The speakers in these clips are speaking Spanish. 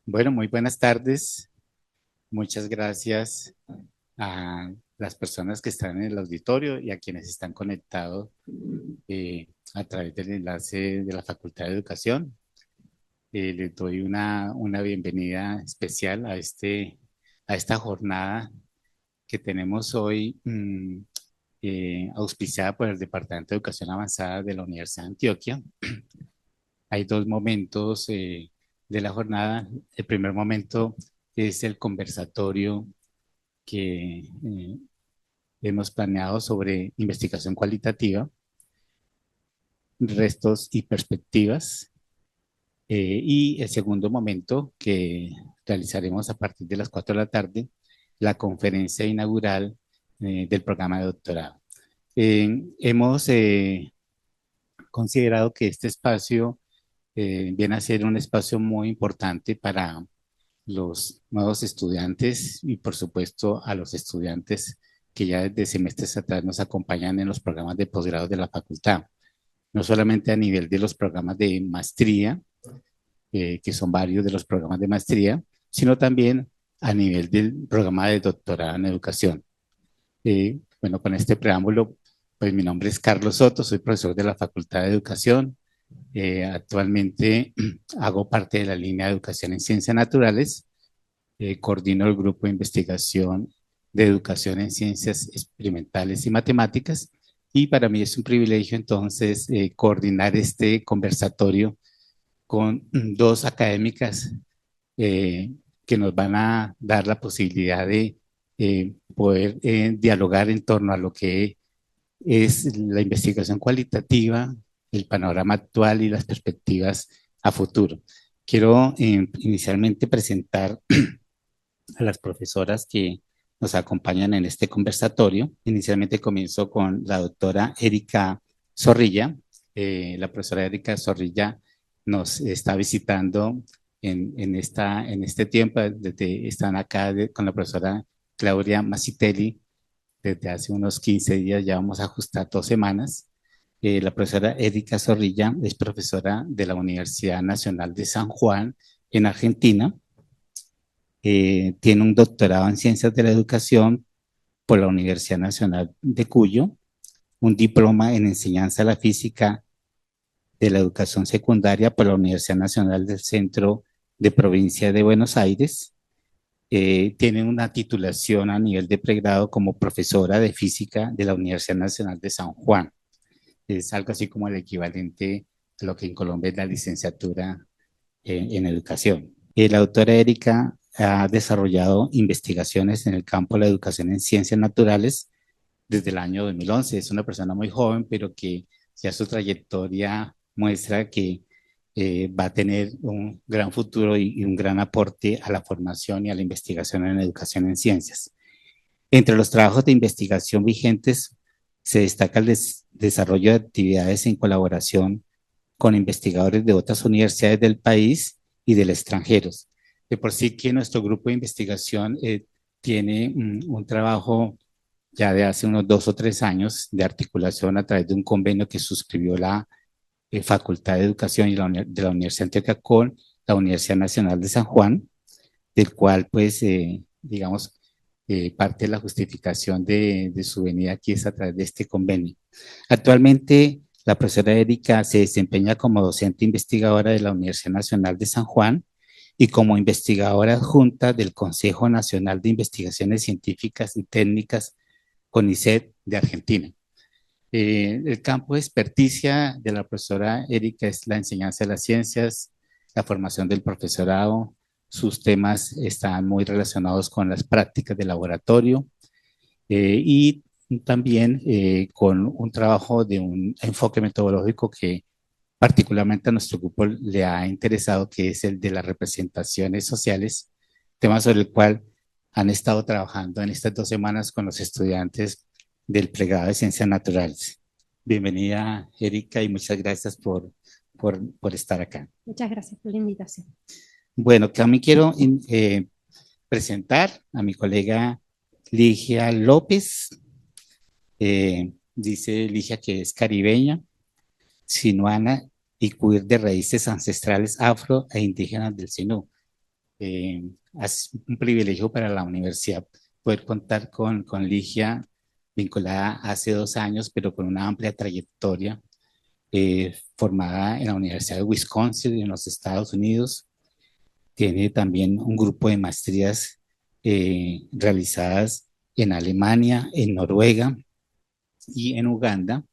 Bueno, muy buenas tardes. Muchas gracias a las personas que están en el auditorio y a quienes están conectados a través del enlace de la Facultad de Educación. Les doy una bienvenida especial a esta jornada que tenemos hoy, auspiciada por el Departamento de Educación Avanzada de la Universidad de Antioquia. Hay dos momentos de la jornada. El primer momento es el conversatorio que hemos planeado sobre investigación cualitativa, restos y perspectivas. Y el segundo momento que realizaremos a partir de las 4 de la tarde, la conferencia inaugural del programa de doctorado. Hemos considerado que este espacio viene a ser un espacio muy importante para los nuevos estudiantes y por supuesto a los estudiantes que ya desde semestres atrás nos acompañan en los programas de posgrado de la facultad, no solamente a nivel de los programas de maestría, que son varios de los programas de maestría, sino también a nivel del programa de doctorado en educación. Bueno, con este preámbulo, pues mi nombre es Carlos Soto, soy profesor de la Facultad de Educación. Actualmente hago parte de la línea de educación en ciencias naturales. Coordino el grupo de investigación de educación en ciencias experimentales y matemáticas. Y para mí es un privilegio entonces coordinar este conversatorio con dos académicas que nos van a dar la posibilidad de poder dialogar en torno a lo que es la investigación cualitativa, el panorama actual y las perspectivas a futuro. Quiero inicialmente presentar a las profesoras que nos acompañan en este conversatorio. Inicialmente comienzo con la doctora Erika Zorrilla. La profesora Erika Zorrilla nos está visitando en este tiempo. Están acá con la profesora Claudia Masitelli desde hace unos 15 días, ya vamos a ajustar 2 semanas. La profesora Erika Zorrilla es profesora de la Universidad Nacional de San Juan en Argentina. Tiene un doctorado en Ciencias de la Educación por la Universidad Nacional de Cuyo, un diploma en Enseñanza de la Física de la Educación Secundaria por la Universidad Nacional del Centro de Provincia de Buenos Aires. Tiene una titulación a nivel de pregrado como profesora de física de la Universidad Nacional de San Juan. Es algo así como el equivalente a lo que en Colombia es la licenciatura en educación. La autora Erika ha desarrollado investigaciones en el campo de la educación en ciencias naturales desde el año 2011. Es una persona muy joven, pero que ya su trayectoria muestra que va a tener un gran futuro y un gran aporte a la formación y a la investigación en educación en ciencias. Entre los trabajos de investigación vigentes se destaca el desarrollo de actividades en colaboración con investigadores de otras universidades del país y del extranjero. De por sí que nuestro grupo de investigación tiene un trabajo ya de hace unos 2 o 3 años de articulación a través de un convenio que suscribió la Facultad de Educación de la Universidad de Antioquia con la Universidad Nacional de San Juan, del cual pues digamos parte de la justificación de su venida aquí es a través de este convenio. Actualmente la profesora Erika se desempeña como docente investigadora de la Universidad Nacional de San Juan y como investigadora adjunta del Consejo Nacional de Investigaciones Científicas y Técnicas CONICET de Argentina. El campo de experticia de la profesora Erika es la enseñanza de las ciencias, la formación del profesorado. Sus temas están muy relacionados con las prácticas de laboratorio y también con un trabajo de un enfoque metodológico que particularmente a nuestro grupo le ha interesado, que es el de las representaciones sociales, tema sobre el cual han estado trabajando en estas 2 semanas con los estudiantes del pregrado de Ciencias Naturales. Bienvenida, Erika, y muchas gracias por estar acá. Muchas gracias por la invitación. Bueno, también quiero presentar a mi colega Ligia López. Dice Ligia que es caribeña, sinuana y queer de raíces ancestrales afro e indígenas del Sinú. Es un privilegio para la universidad poder contar con Ligia vinculada hace 2 años, pero con una amplia trayectoria, formada en la Universidad de Wisconsin en los Estados Unidos. Tiene también un grupo de maestrías realizadas en Alemania, en Noruega y en Uganda.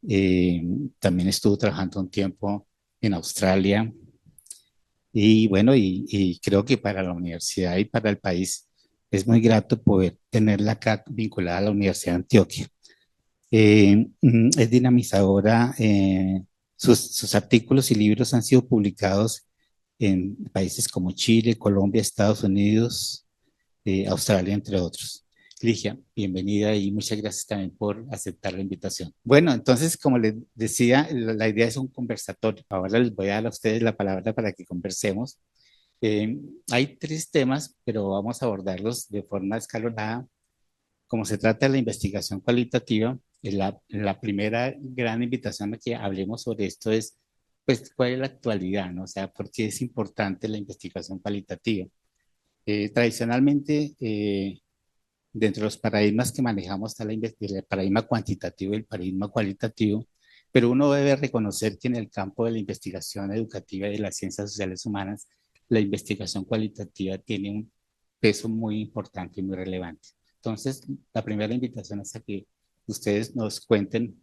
También estuvo trabajando un tiempo en Australia. Y bueno, y creo que para la universidad y para el país es muy grato poder tenerla acá vinculada a la Universidad de Antioquia. Es dinamizadora. Sus artículos y libros han sido publicados en países como Chile, Colombia, Estados Unidos, Australia, entre otros. Ligia, bienvenida y muchas gracias también por aceptar la invitación. Bueno, entonces, como les decía, la idea es un conversatorio. Ahora les voy a dar a ustedes la palabra para que conversemos. Hay 3 temas, pero vamos a abordarlos de forma escalonada. Como se trata de la investigación cualitativa, la primera gran invitación a que hablemos sobre esto es, pues, ¿cuál es la actualidad, no? O sea, ¿por qué es importante la investigación cualitativa? Tradicionalmente, dentro de los paradigmas que manejamos está el paradigma cuantitativo y el paradigma cualitativo, pero uno debe reconocer que en el campo de la investigación educativa y de las ciencias sociales humanas, la investigación cualitativa tiene un peso muy importante y muy relevante. Entonces, la primera invitación es a que ustedes nos cuenten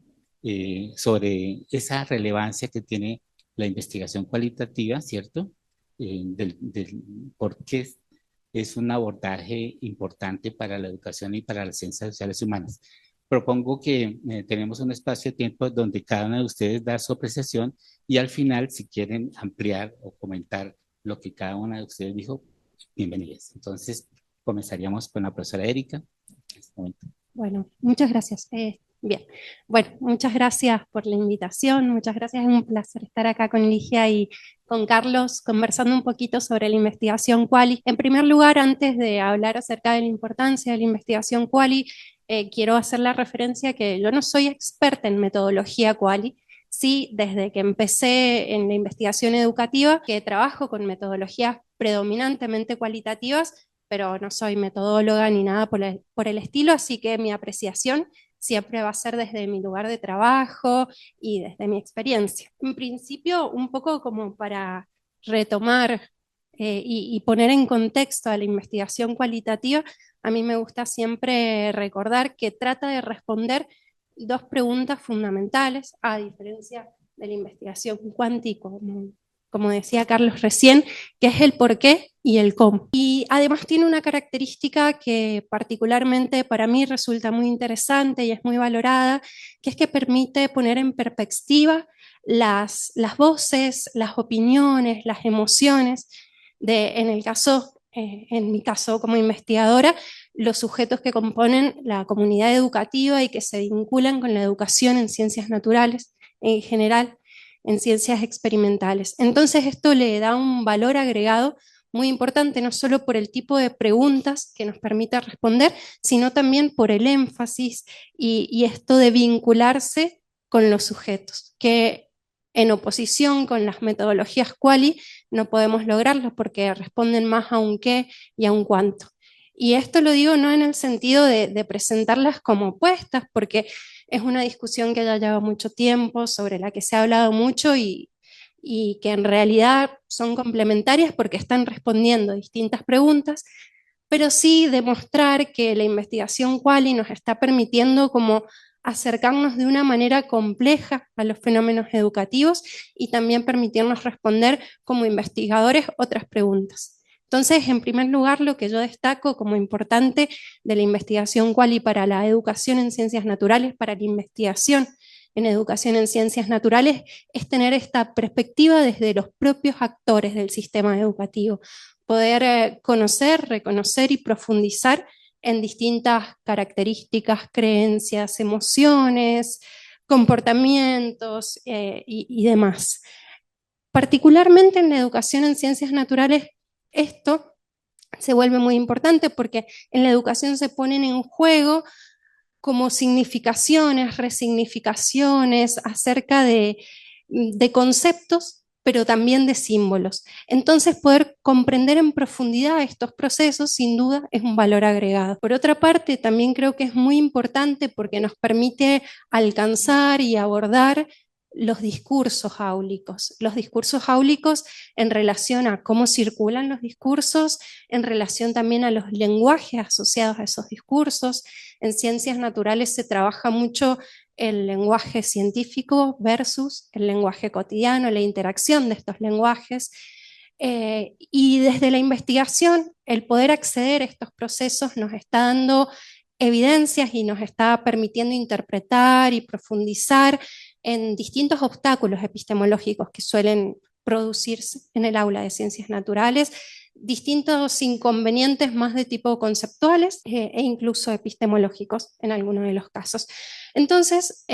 sobre esa relevancia que tiene la investigación cualitativa, ¿cierto? Del por qué es un abordaje importante para la educación y para las ciencias sociales humanas. Propongo que tenemos un espacio de tiempo donde cada uno de ustedes da su apreciación y al final, si quieren ampliar o comentar lo que cada una de ustedes dijo, bienvenidos. Entonces, comenzaríamos con la profesora Erika. En este momento. Bueno, muchas gracias. Bien, bueno, muchas gracias por la invitación, muchas gracias, es un placer estar acá con Ligia y con Carlos conversando un poquito sobre la investigación Quali. En primer lugar, antes de hablar acerca de la importancia de la investigación Quali, quiero hacer la referencia que yo no soy experta en metodología Quali. Sí, desde que empecé en la investigación educativa, que trabajo con metodologías predominantemente cualitativas, pero no soy metodóloga ni nada por el estilo, así que mi apreciación siempre va a ser desde mi lugar de trabajo y desde mi experiencia. En principio, un poco como para retomar y poner en contexto a la investigación cualitativa, a mí me gusta siempre recordar que trata de responder 2 preguntas fundamentales, a diferencia de la investigación cuántica, como decía Carlos recién, que es el por qué y el cómo. Y además tiene una característica que particularmente para mí resulta muy interesante y es muy valorada, que es que permite poner en perspectiva las voces, las opiniones, las emociones en mi caso como investigadora, los sujetos que componen la comunidad educativa y que se vinculan con la educación en ciencias naturales en general, en ciencias experimentales. Entonces esto le da un valor agregado muy importante, no solo por el tipo de preguntas que nos permite responder, sino también por el énfasis y esto de vincularse con los sujetos, que en oposición con las metodologías quali no podemos lograrlo porque responden más a un qué y a un cuánto. Y esto lo digo no en el sentido de presentarlas como opuestas, porque es una discusión que ya lleva mucho tiempo, sobre la que se ha hablado mucho y que en realidad son complementarias porque están respondiendo distintas preguntas, pero sí demostrar que la investigación quali nos está permitiendo como acercarnos de una manera compleja a los fenómenos educativos y también permitirnos responder como investigadores otras preguntas. Entonces, en primer lugar, lo que yo destaco como importante de la investigación quali para la educación en ciencias naturales, para la investigación en educación en ciencias naturales, es tener esta perspectiva desde los propios actores del sistema educativo, poder conocer, reconocer y profundizar en distintas características, creencias, emociones, comportamientos y demás. Particularmente en la educación en ciencias naturales, esto se vuelve muy importante porque en la educación se ponen en juego como significaciones, resignificaciones acerca de conceptos pero también de símbolos. Entonces, poder comprender en profundidad estos procesos, sin duda, es un valor agregado. Por otra parte, también creo que es muy importante porque nos permite alcanzar y abordar los discursos áulicos en relación a cómo circulan los discursos, en relación también a los lenguajes asociados a esos discursos. En ciencias naturales se trabaja mucho el lenguaje científico versus el lenguaje cotidiano, la interacción de estos lenguajes. Y desde la investigación, el poder acceder a estos procesos nos está dando evidencias y nos está permitiendo interpretar y profundizar en distintos obstáculos epistemológicos que suelen producirse en el aula de ciencias naturales, distintos inconvenientes más de tipo conceptuales e incluso epistemológicos en algunos de los casos. Entonces,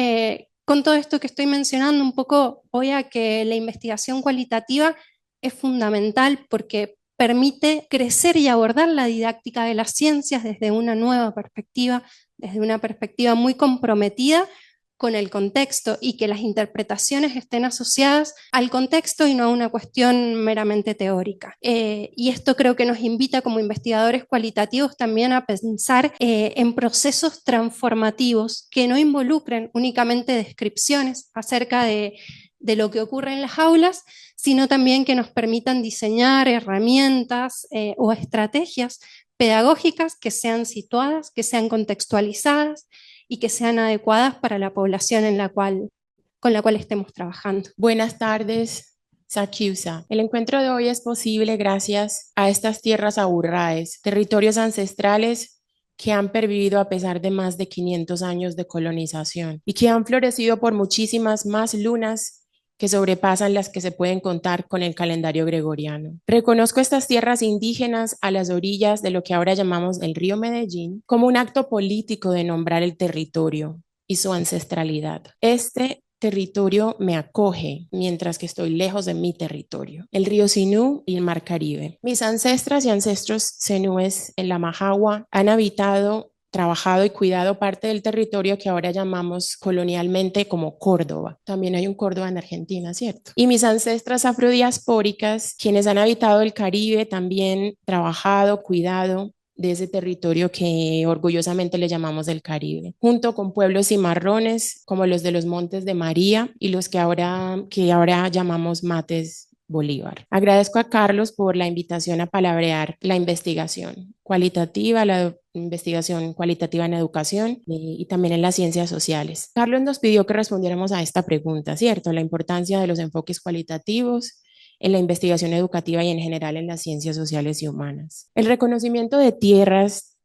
con todo esto que estoy mencionando, un poco voy a que la investigación cualitativa es fundamental porque permite crecer y abordar la didáctica de las ciencias desde una nueva perspectiva, desde una perspectiva muy comprometida con el contexto y que las interpretaciones estén asociadas al contexto y no a una cuestión meramente teórica. Y esto creo que nos invita como investigadores cualitativos también a pensar en procesos transformativos que no involucren únicamente descripciones acerca de lo que ocurre en las aulas, sino también que nos permitan diseñar herramientas o estrategias pedagógicas que sean situadas, que sean contextualizadas y que sean adecuadas para la población con la cual estemos trabajando. Buenas tardes, Sakiusa. El encuentro de hoy es posible gracias a estas tierras aburraes, territorios ancestrales que han pervivido a pesar de más de 500 años de colonización y que han florecido por muchísimas más lunas que sobrepasan las que se pueden contar con el calendario gregoriano. Reconozco estas tierras indígenas a las orillas de lo que ahora llamamos el río Medellín como un acto político de nombrar el territorio y su ancestralidad. Este territorio me acoge mientras que estoy lejos de mi territorio, el río Sinú y el mar Caribe. Mis ancestras y ancestros zenúes en la Majagua han habitado, trabajado y cuidado parte del territorio que ahora llamamos colonialmente como Córdoba. También hay un Córdoba en Argentina, ¿cierto? Y mis ancestras afrodiaspóricas, quienes han habitado el Caribe, también trabajado, cuidado de ese territorio que orgullosamente le llamamos el Caribe, junto con pueblos cimarrones como los de los Montes de María y los que ahora llamamos Mates Bolívar. Agradezco a Carlos por la invitación a palabrear la investigación cualitativa, la investigación cualitativa en educación y también en las ciencias sociales. Carlos nos pidió que respondiéramos a esta pregunta, ¿cierto? La importancia de los enfoques cualitativos en la investigación educativa y en general en las ciencias sociales y humanas. El reconocimiento de tierras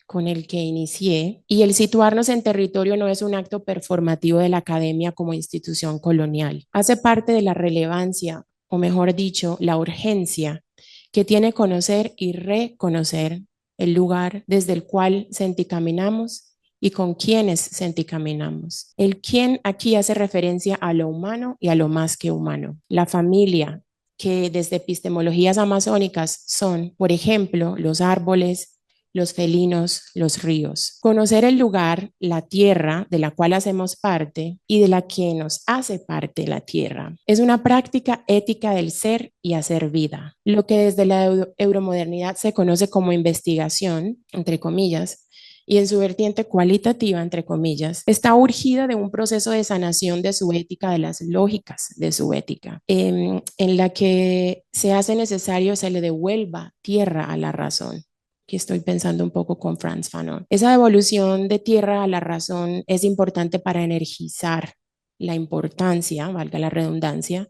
con el que inicié y el situarnos en territorio no es un acto performativo de la academia como institución colonial. Hace parte de la relevancia, o mejor dicho, la urgencia que tiene conocer y reconocer el lugar desde el cual senticaminamos y con quienes senticaminamos. El quién aquí hace referencia a lo humano y a lo más que humano. La familia, que desde epistemologías amazónicas son, por ejemplo, los árboles, los felinos, los ríos. Conocer el lugar, la tierra de la cual hacemos parte y de la que nos hace parte la tierra, es una práctica ética del ser y hacer vida. Lo que desde la euromodernidad se conoce como investigación, entre comillas, y en su vertiente cualitativa, entre comillas, está urgida de un proceso de sanación de su ética, de las lógicas de su ética, en la que se hace necesario se le devuelva tierra a la razón. Aquí estoy pensando un poco con Frantz Fanon. Esa devolución de tierra a la razón es importante para energizar la importancia, valga la redundancia,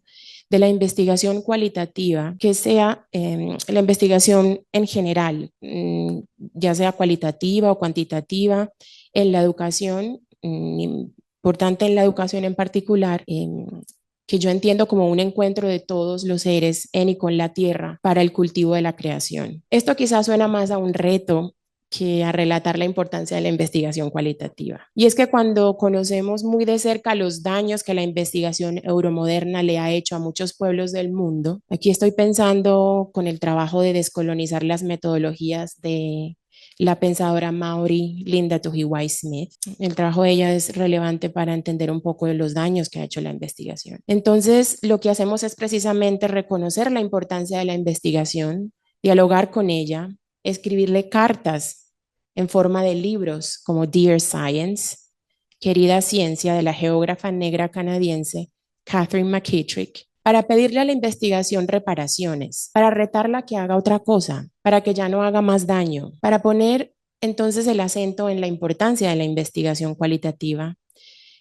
de la investigación cualitativa, que sea la investigación en general, ya sea cualitativa o cuantitativa, en la educación, importante en la educación en particular, que yo entiendo como un encuentro de todos los seres en y con la tierra para el cultivo de la creación. Esto quizás suena más a un reto que a relatar la importancia de la investigación cualitativa. Y es que cuando conocemos muy de cerca los daños que la investigación euromoderna le ha hecho a muchos pueblos del mundo, aquí estoy pensando con el trabajo de descolonizar las metodologías de la pensadora maorí Linda Tuhiwai Smith. El trabajo de ella es relevante para entender un poco de los daños que ha hecho la investigación. Entonces, lo que hacemos es precisamente reconocer la importancia de la investigación, dialogar con ella, escribirle cartas en forma de libros como Dear Science, Querida Ciencia, de la geógrafa negra canadiense Catherine McKittrick, para pedirle a la investigación reparaciones, para retarla a que haga otra cosa, para que ya no haga más daño, para poner entonces el acento en la importancia de la investigación cualitativa.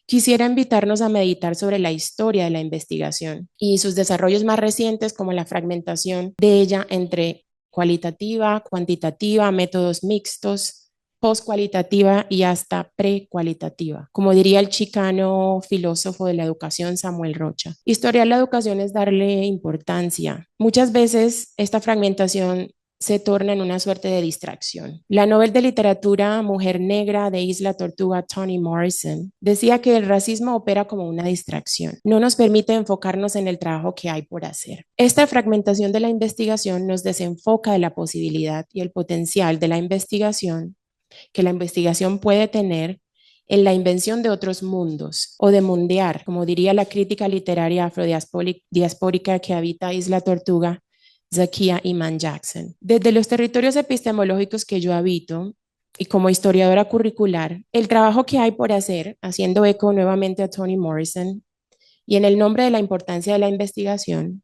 Quisiera invitarnos a meditar sobre la historia de la investigación y sus desarrollos más recientes, como la fragmentación de ella entre cualitativa, cuantitativa, métodos mixtos, postcualitativa y hasta precualitativa. Como diría el chicano filósofo de la educación Samuel Rocha, historiar la educación es darle importancia. Muchas veces esta fragmentación se torna en una suerte de distracción. La Nobel de Literatura Mujer Negra de Isla Tortuga, Toni Morrison, decía que el racismo opera como una distracción. No nos permite enfocarnos en el trabajo que hay por hacer. Esta fragmentación de la investigación nos desenfoca de la posibilidad y el potencial de la investigación que la investigación puede tener en la invención de otros mundos o de mundear, como diría la crítica literaria afrodiaspórica que habita Isla Tortuga, Zakiya Iman Jackson. Desde los territorios epistemológicos que yo habito y como historiadora curricular, el trabajo que hay por hacer, haciendo eco nuevamente a Toni Morrison, y en el nombre de la importancia de la investigación,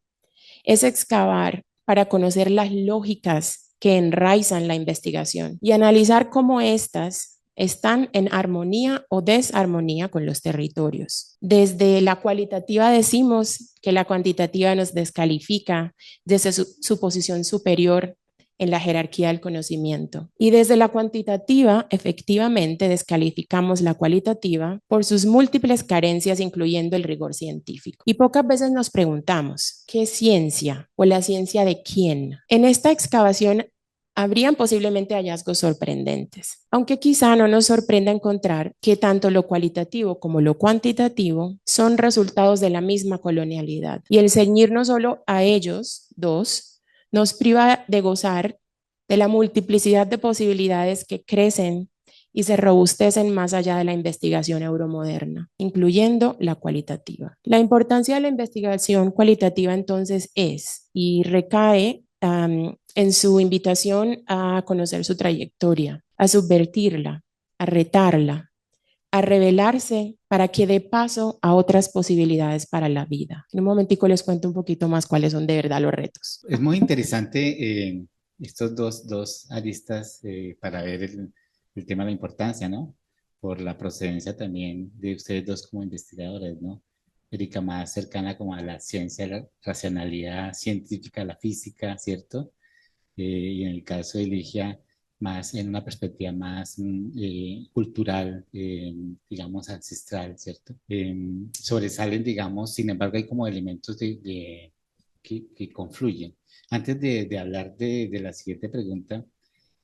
es excavar para conocer las lógicas que enraizan la investigación y analizar cómo éstas están en armonía o desarmonía con los territorios. Desde la cualitativa decimos que la cuantitativa nos descalifica desde su posición superior en la jerarquía del conocimiento. Y desde la cuantitativa, efectivamente, descalificamos la cualitativa por sus múltiples carencias, incluyendo el rigor científico. Y pocas veces nos preguntamos, ¿qué ciencia o la ciencia de quién? En esta excavación habrían posiblemente hallazgos sorprendentes, aunque quizá no nos sorprenda encontrar que tanto lo cualitativo como lo cuantitativo son resultados de la misma colonialidad. Y el ceñirnos solo a ellos dos nos priva de gozar de la multiplicidad de posibilidades que crecen y se robustecen más allá de la investigación euromoderna, incluyendo la cualitativa. La importancia de la investigación cualitativa entonces es y recae en su invitación a conocer su trayectoria, a subvertirla, a retarla, a revelarse para que dé paso a otras posibilidades para la vida. En un momentico les cuento un poquito más cuáles son de verdad los retos. Es muy interesante estos dos aristas para ver el tema de la importancia, ¿no? Por la procedencia también de ustedes dos como investigadores, ¿no? Erika más cercana como a la ciencia, la racionalidad científica, la física, ¿cierto? Y en el caso de Ligia, más en una perspectiva más cultural, digamos, ancestral, ¿cierto? Sobresalen, digamos, sin embargo, hay como elementos que confluyen. Antes de hablar de la siguiente pregunta,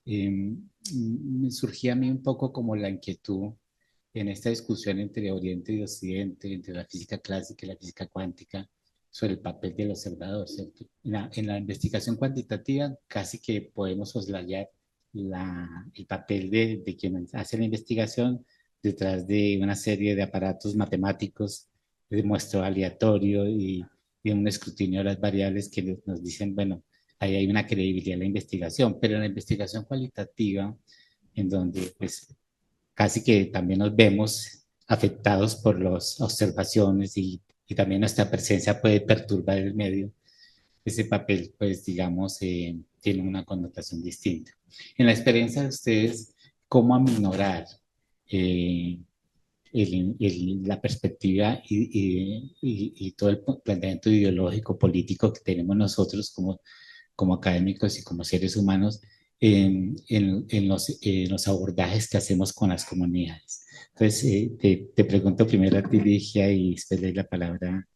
me surgía a mí un poco como la inquietud en esta discusión entre Oriente y Occidente, entre la física clásica y la física cuántica, sobre el papel del observador, ¿cierto? En la investigación cuantitativa casi que podemos soslayar el papel de quien hace la investigación detrás de una serie de aparatos matemáticos de muestreo aleatorio y un escrutinio de las variables que nos dicen, bueno, ahí hay una credibilidad en la investigación, pero en la investigación cualitativa, en donde pues casi que también nos vemos afectados por las observaciones y también nuestra presencia puede perturbar el medio, ese papel, pues digamos, tiene una connotación distinta. En la experiencia de ustedes, ¿cómo aminorar la perspectiva y todo el planteamiento ideológico, político que tenemos nosotros como académicos y como seres humanos en los abordajes que hacemos con las comunidades? Entonces, te pregunto primero a ti, Ligia, y después le doy la palabra.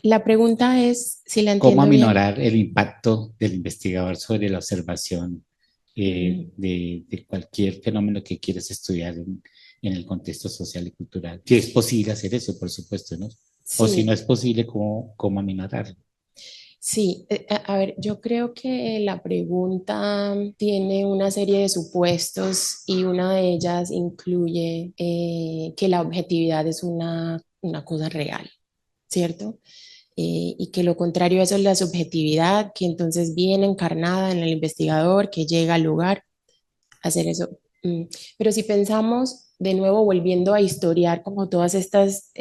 La pregunta es, si la ¿Cómo entiendo bien, aminorar el impacto del investigador sobre la observación de cualquier fenómeno que quieras estudiar en el contexto social y cultural? Si es posible hacer eso, por supuesto, ¿no? O si no sí, es posible, ¿cómo aminorarlo? Sí, a ver, yo creo que la pregunta tiene una serie de supuestos y una de ellas incluye que la objetividad es una cosa real, ¿cierto? Y que lo contrario a eso es la subjetividad, que entonces viene encarnada en el investigador que llega al lugar a hacer eso. Mm, Pero si pensamos de nuevo, volviendo a historiar como todas estas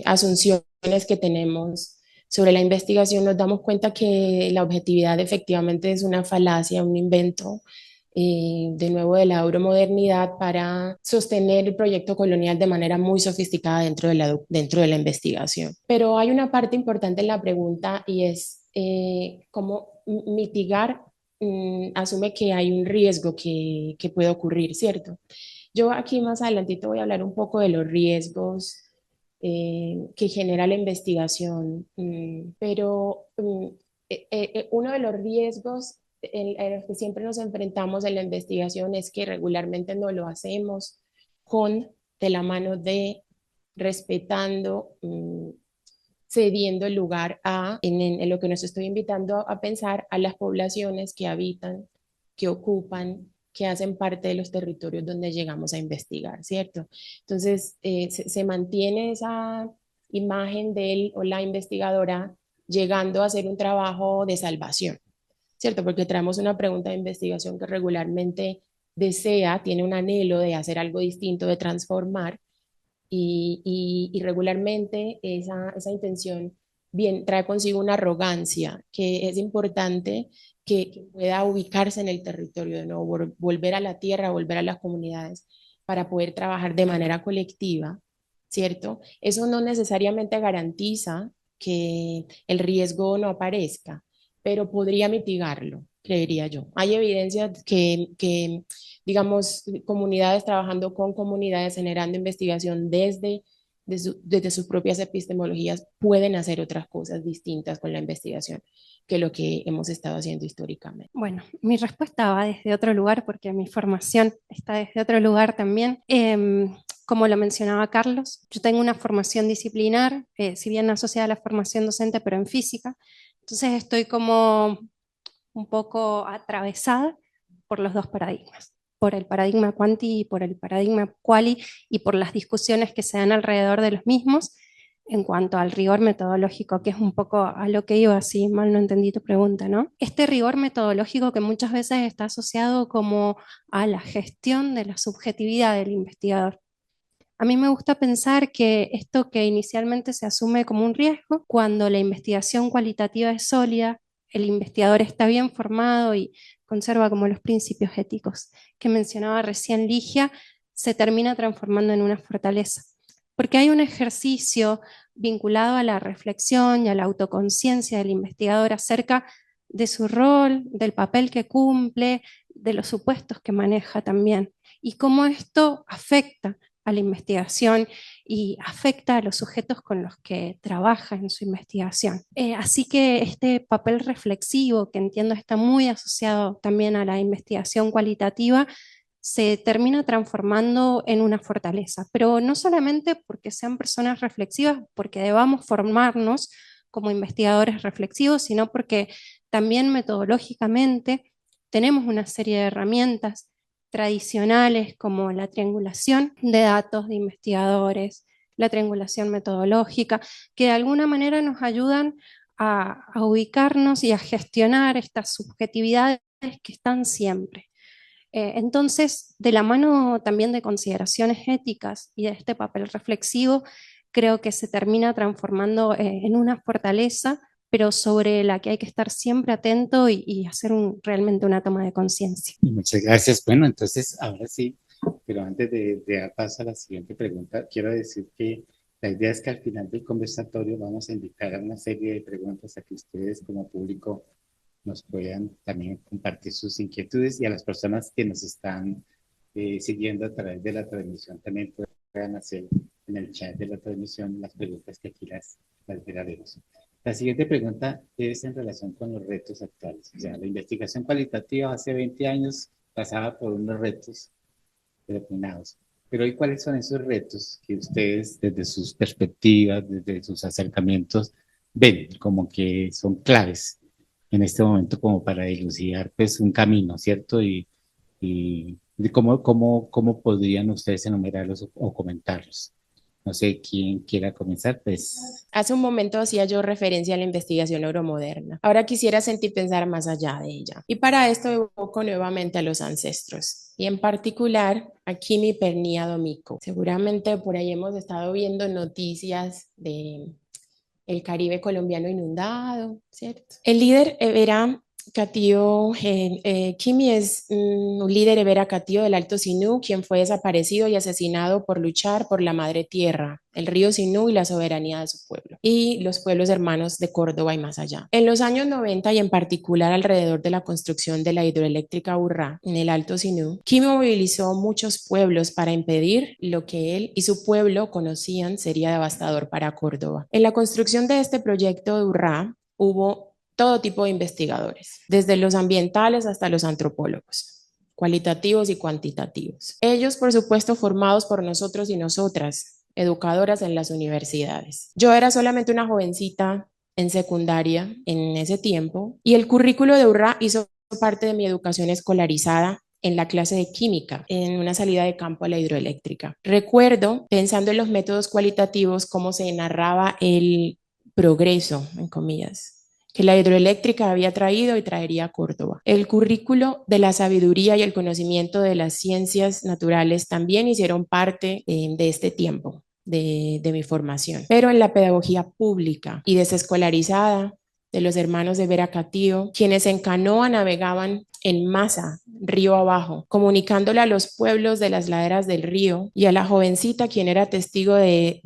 asunciones que tenemos sobre la investigación, nos damos cuenta que la objetividad efectivamente es una falacia, un invento, de nuevo de la euromodernidad para sostener el proyecto colonial de manera muy sofisticada dentro de la investigación. Pero hay una parte importante en la pregunta y es cómo mitigar, asume que hay un riesgo que puede ocurrir, ¿cierto? Yo aquí más adelantito voy a hablar un poco de los riesgos que genera la investigación, pero uno de los riesgos en los que siempre nos enfrentamos en la investigación es que regularmente no lo hacemos con de la mano de respetando, cediendo el lugar en lo que nos estoy invitando a pensar, a las poblaciones que habitan, que ocupan, que hacen parte de los territorios donde llegamos a investigar, ¿cierto? Entonces, se mantiene esa imagen de él o la investigadora llegando a hacer un trabajo de salvación, ¿cierto? Porque traemos una pregunta de investigación que regularmente desea, tiene un anhelo de hacer algo distinto, de transformar, y regularmente esa intención bien, trae consigo una arrogancia que es importante que pueda ubicarse en el territorio de nuevo, volver a la tierra, volver a las comunidades para poder trabajar de manera colectiva, ¿cierto? Eso no necesariamente garantiza que el riesgo no aparezca, pero podría mitigarlo, creería yo. Hay evidencia que digamos, comunidades trabajando con comunidades, generando investigación desde sus propias epistemologías, pueden hacer otras cosas distintas con la investigación que lo que hemos estado haciendo históricamente. Bueno, mi respuesta va desde otro lugar porque mi formación está desde otro lugar también. Como lo mencionaba Carlos, yo tengo una formación disciplinar, si bien asociada a la formación docente, pero en física. Entonces estoy como un poco atravesada por los dos paradigmas, por el paradigma quanti y por el paradigma quali, y por las discusiones que se dan alrededor de los mismos en cuanto al rigor metodológico, que es un poco a lo que iba, si mal no entendí tu pregunta, ¿no? Este rigor metodológico que muchas veces está asociado como a la gestión de la subjetividad del investigador. A mí me gusta pensar que esto que inicialmente se asume como un riesgo, cuando la investigación cualitativa es sólida, el investigador está bien formado y conserva como los principios éticos que mencionaba recién Ligia, se termina transformando en una fortaleza. Porque hay un ejercicio vinculado a la reflexión y a la autoconciencia del investigador acerca de su rol, del papel que cumple, de los supuestos que maneja también, y cómo esto afecta a la investigación y afecta a los sujetos con los que trabaja en su investigación. Así que este papel reflexivo, que entiendo está muy asociado también a la investigación cualitativa, se termina transformando en una fortaleza, pero no solamente porque sean personas reflexivas, porque debamos formarnos como investigadores reflexivos, sino porque también metodológicamente tenemos una serie de herramientas tradicionales como la triangulación de datos de investigadores, la triangulación metodológica, que de alguna manera nos ayudan a ubicarnos y a gestionar estas subjetividades que están siempre. Entonces, de la mano también de consideraciones éticas y de este papel reflexivo, creo que se termina transformando en una fortaleza, pero sobre la que hay que estar siempre atento y hacer realmente una toma de conciencia. Muchas gracias. Bueno, entonces ahora sí, pero antes de dar paso a la siguiente pregunta, quiero decir que la idea es que al final del conversatorio vamos a invitar a una serie de preguntas a que ustedes como público nos puedan también compartir sus inquietudes, y a las personas que nos están siguiendo a través de la transmisión también puedan hacer en el chat de la transmisión las preguntas que aquí las veremos. La siguiente pregunta es en relación con los retos actuales. O sea, la investigación cualitativa hace 20 años pasaba por unos retos determinados. Pero hoy, ¿cuáles son esos retos que ustedes, desde sus perspectivas, desde sus acercamientos, ven como que son claves en este momento como para dilucidar pues un camino, ¿cierto? Y de cómo podrían ustedes enumerarlos o comentarlos. No sé quién quiera comenzar, pues. Hace un momento hacía yo referencia a la investigación neuromoderna. Ahora quisiera sentir pensar más allá de ella. Y para esto evoco nuevamente a los ancestros, y en particular a Kimi Pernia Mico. Seguramente por ahí hemos estado viendo noticias de el Caribe colombiano inundado, ¿cierto? El líder Evera Catío, Kimi es un líder Evera Catío del Alto Sinú, quien fue desaparecido y asesinado por luchar por la madre tierra, el río Sinú y la soberanía de su pueblo, y los pueblos hermanos de Córdoba y más allá. En los años 90 y en particular alrededor de la construcción de la hidroeléctrica Urrá en el Alto Sinú, Kimi movilizó muchos pueblos para impedir lo que él y su pueblo conocían sería devastador para Córdoba. En la construcción de este proyecto de Urrá hubo todo tipo de investigadores, desde los ambientales hasta los antropólogos, cualitativos y cuantitativos. Ellos, por supuesto, formados por nosotros y nosotras, educadoras en las universidades. Yo era solamente una jovencita en secundaria en ese tiempo y el currículo de URRA hizo parte de mi educación escolarizada en la clase de química, en una salida de campo a la hidroeléctrica. Recuerdo, pensando en los métodos cualitativos, cómo se narraba el progreso, en comillas, que la hidroeléctrica había traído y traería a Córdoba. El currículo de la sabiduría y el conocimiento de las ciencias naturales también hicieron parte de este tiempo. De mi formación, pero en la pedagogía pública y desescolarizada de los hermanos de Vera Catío, quienes en canoa navegaban en masa, río abajo, comunicándole a los pueblos de las laderas del río y a la jovencita quien era testigo de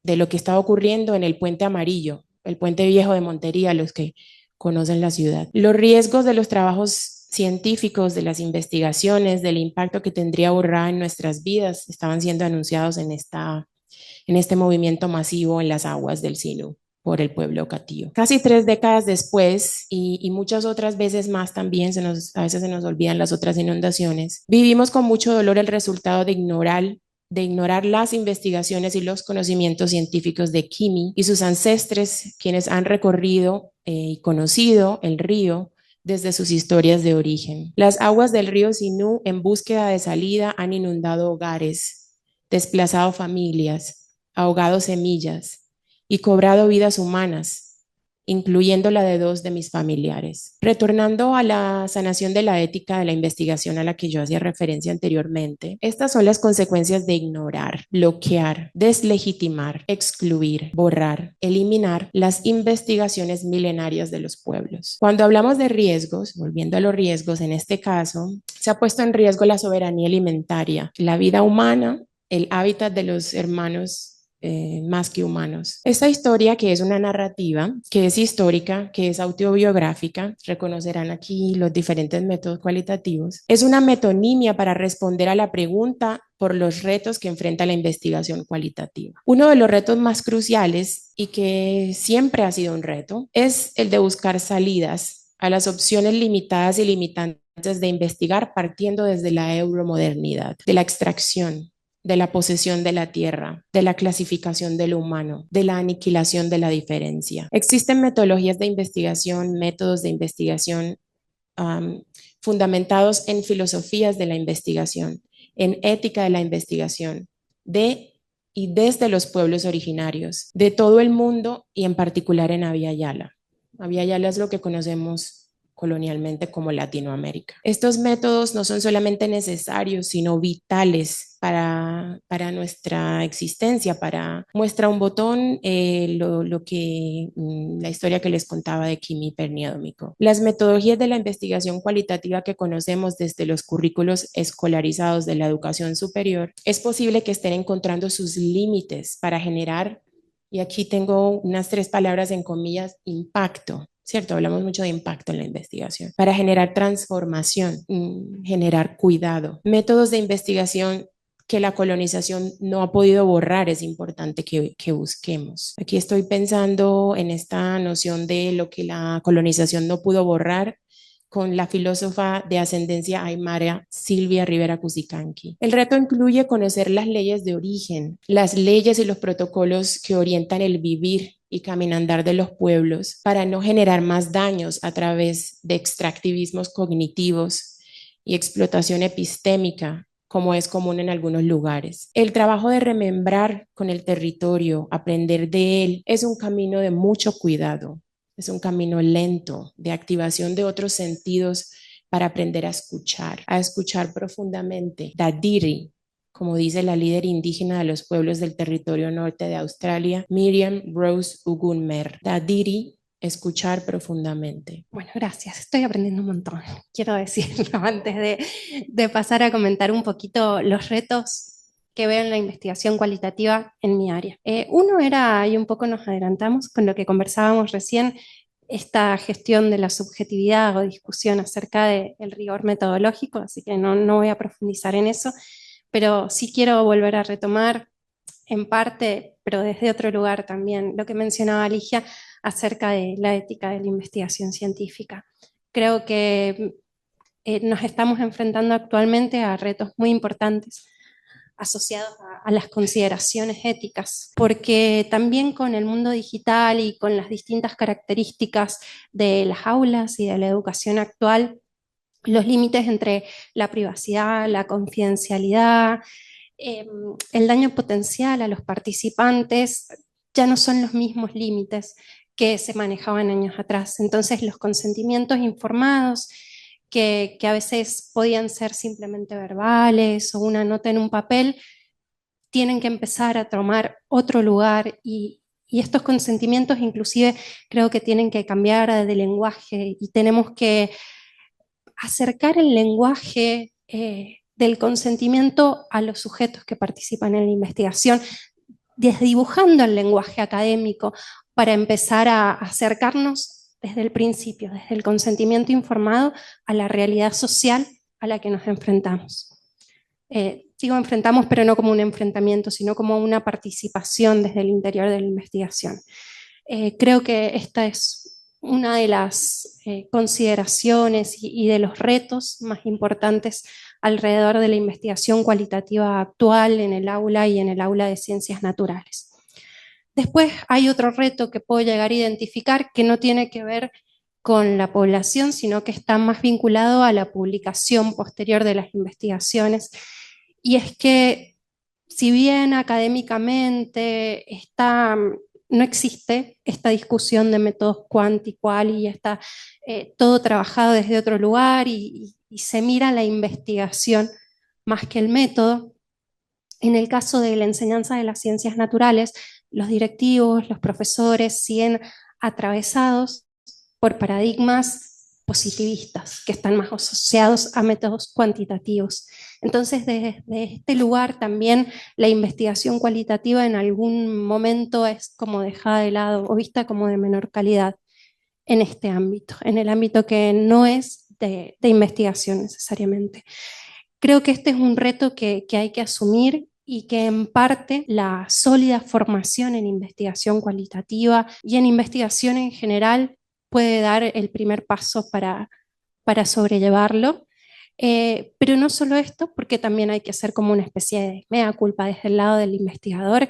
lo que estaba ocurriendo en el Puente Amarillo, el puente viejo de Montería, los que conocen la ciudad. Los riesgos de los trabajos científicos, de las investigaciones, del impacto que tendría Urrá en nuestras vidas, estaban siendo anunciados en este movimiento masivo en las aguas del Sinú por el pueblo catío. Casi 3 décadas después y muchas otras veces más también, a veces se nos olvidan las otras inundaciones, vivimos con mucho dolor el resultado de ignorar las investigaciones y los conocimientos científicos de Kimi y sus ancestres, quienes han recorrido y conocido el río desde sus historias de origen. Las aguas del río Sinú, en búsqueda de salida, han inundado hogares, desplazado familias, ahogado semillas y cobrado vidas humanas, incluyendo la de 2 de mis familiares. Retornando a la sanación de la ética de la investigación a la que yo hacía referencia anteriormente, estas son las consecuencias de ignorar, bloquear, deslegitimar, excluir, borrar, eliminar las investigaciones milenarias de los pueblos. Cuando hablamos de riesgos, volviendo a los riesgos, en este caso, se ha puesto en riesgo la soberanía alimentaria, la vida humana, el hábitat de los hermanos más que humanos. Esta historia, que es una narrativa, que es histórica, que es autobiográfica, reconocerán aquí los diferentes métodos cualitativos, es una metonimia para responder a la pregunta por los retos que enfrenta la investigación cualitativa. Uno de los retos más cruciales y que siempre ha sido un reto es el de buscar salidas a las opciones limitadas y limitantes de investigar partiendo desde la euromodernidad, de la extracción, de la posesión de la tierra, de la clasificación de lo humano, de la aniquilación de la diferencia. Existen metodologías de investigación, métodos de investigación fundamentados en filosofías de la investigación, en ética de la investigación, y desde los pueblos originarios, de todo el mundo y en particular en Abya Yala. Abya Yala es lo que conocemos colonialmente como Latinoamérica. Estos métodos no son solamente necesarios, sino vitales para nuestra existencia, muestra un botón la historia que les contaba de Kimi Pernia Mico. Las metodologías de la investigación cualitativa que conocemos desde los currículos escolarizados de la educación superior, es posible que estén encontrando sus límites para generar, y aquí tengo unas 3 palabras en comillas, impacto. ¿Cierto? Hablamos mucho de impacto en la investigación. Para generar transformación, generar cuidado. Métodos de investigación que la colonización no ha podido borrar, es importante que busquemos. Aquí estoy pensando en esta noción de lo que la colonización no pudo borrar, con la filósofa de ascendencia aymara Silvia Rivera Cusicanqui. El reto incluye conocer las leyes de origen, las leyes y los protocolos que orientan el vivir y caminandar de los pueblos para no generar más daños a través de extractivismos cognitivos y explotación epistémica, como es común en algunos lugares. El trabajo de remembrar con el territorio, aprender de él, es un camino de mucho cuidado, es un camino lento de activación de otros sentidos para aprender a escuchar profundamente. Dadiri, como dice la líder indígena de los pueblos del territorio norte de Australia, Miriam Rose Ugunmer. Dadiri, escuchar profundamente. Bueno, gracias. Estoy aprendiendo un montón, quiero decirlo, antes de pasar a comentar un poquito los retos que veo en la investigación cualitativa en mi área. Uno era, y un poco nos adelantamos con lo que conversábamos recién, esta gestión de la subjetividad o discusión acerca del rigor metodológico, así que no voy a profundizar en eso, pero sí quiero volver a retomar en parte, pero desde otro lugar también, lo que mencionaba Alicia acerca de la ética de la investigación científica. Creo que nos estamos enfrentando actualmente a retos muy importantes asociados a las consideraciones éticas, porque también con el mundo digital y con las distintas características de las aulas y de la educación actual, los límites entre la privacidad, la confidencialidad, el daño potencial a los participantes ya no son los mismos límites que se manejaban años atrás. Entonces los consentimientos informados, que a veces podían ser simplemente verbales o una nota en un papel, tienen que empezar a tomar otro lugar y estos consentimientos inclusive creo que tienen que cambiar de lenguaje y tenemos que acercar el lenguaje del consentimiento a los sujetos que participan en la investigación, desdibujando el lenguaje académico para empezar a acercarnos desde el principio, desde el consentimiento informado a la realidad social a la que nos enfrentamos. Digo enfrentamos, pero no como un enfrentamiento, sino como una participación desde el interior de la investigación. Creo que esta es una de las consideraciones y de los retos más importantes alrededor de la investigación cualitativa actual en el aula y en el aula de ciencias naturales. Después hay otro reto que puedo llegar a identificar que no tiene que ver con la población, sino que está más vinculado a la publicación posterior de las investigaciones. Y es que si bien académicamente no existe esta discusión de métodos quant y qual y está todo trabajado desde otro lugar y se mira la investigación más que el método, en el caso de la enseñanza de las ciencias naturales, los directivos, los profesores siguen atravesados por paradigmas positivistas que están más asociados a métodos cuantitativos. Entonces, desde este lugar también la investigación cualitativa en algún momento es como dejada de lado o vista como de menor calidad en este ámbito, en el ámbito que no es de investigación necesariamente. Creo que este es un reto que hay que asumir y que en parte la sólida formación en investigación cualitativa y en investigación en general puede dar el primer paso para sobrellevarlo. Pero no solo esto, porque también hay que hacer como una especie de mea culpa desde el lado del investigador,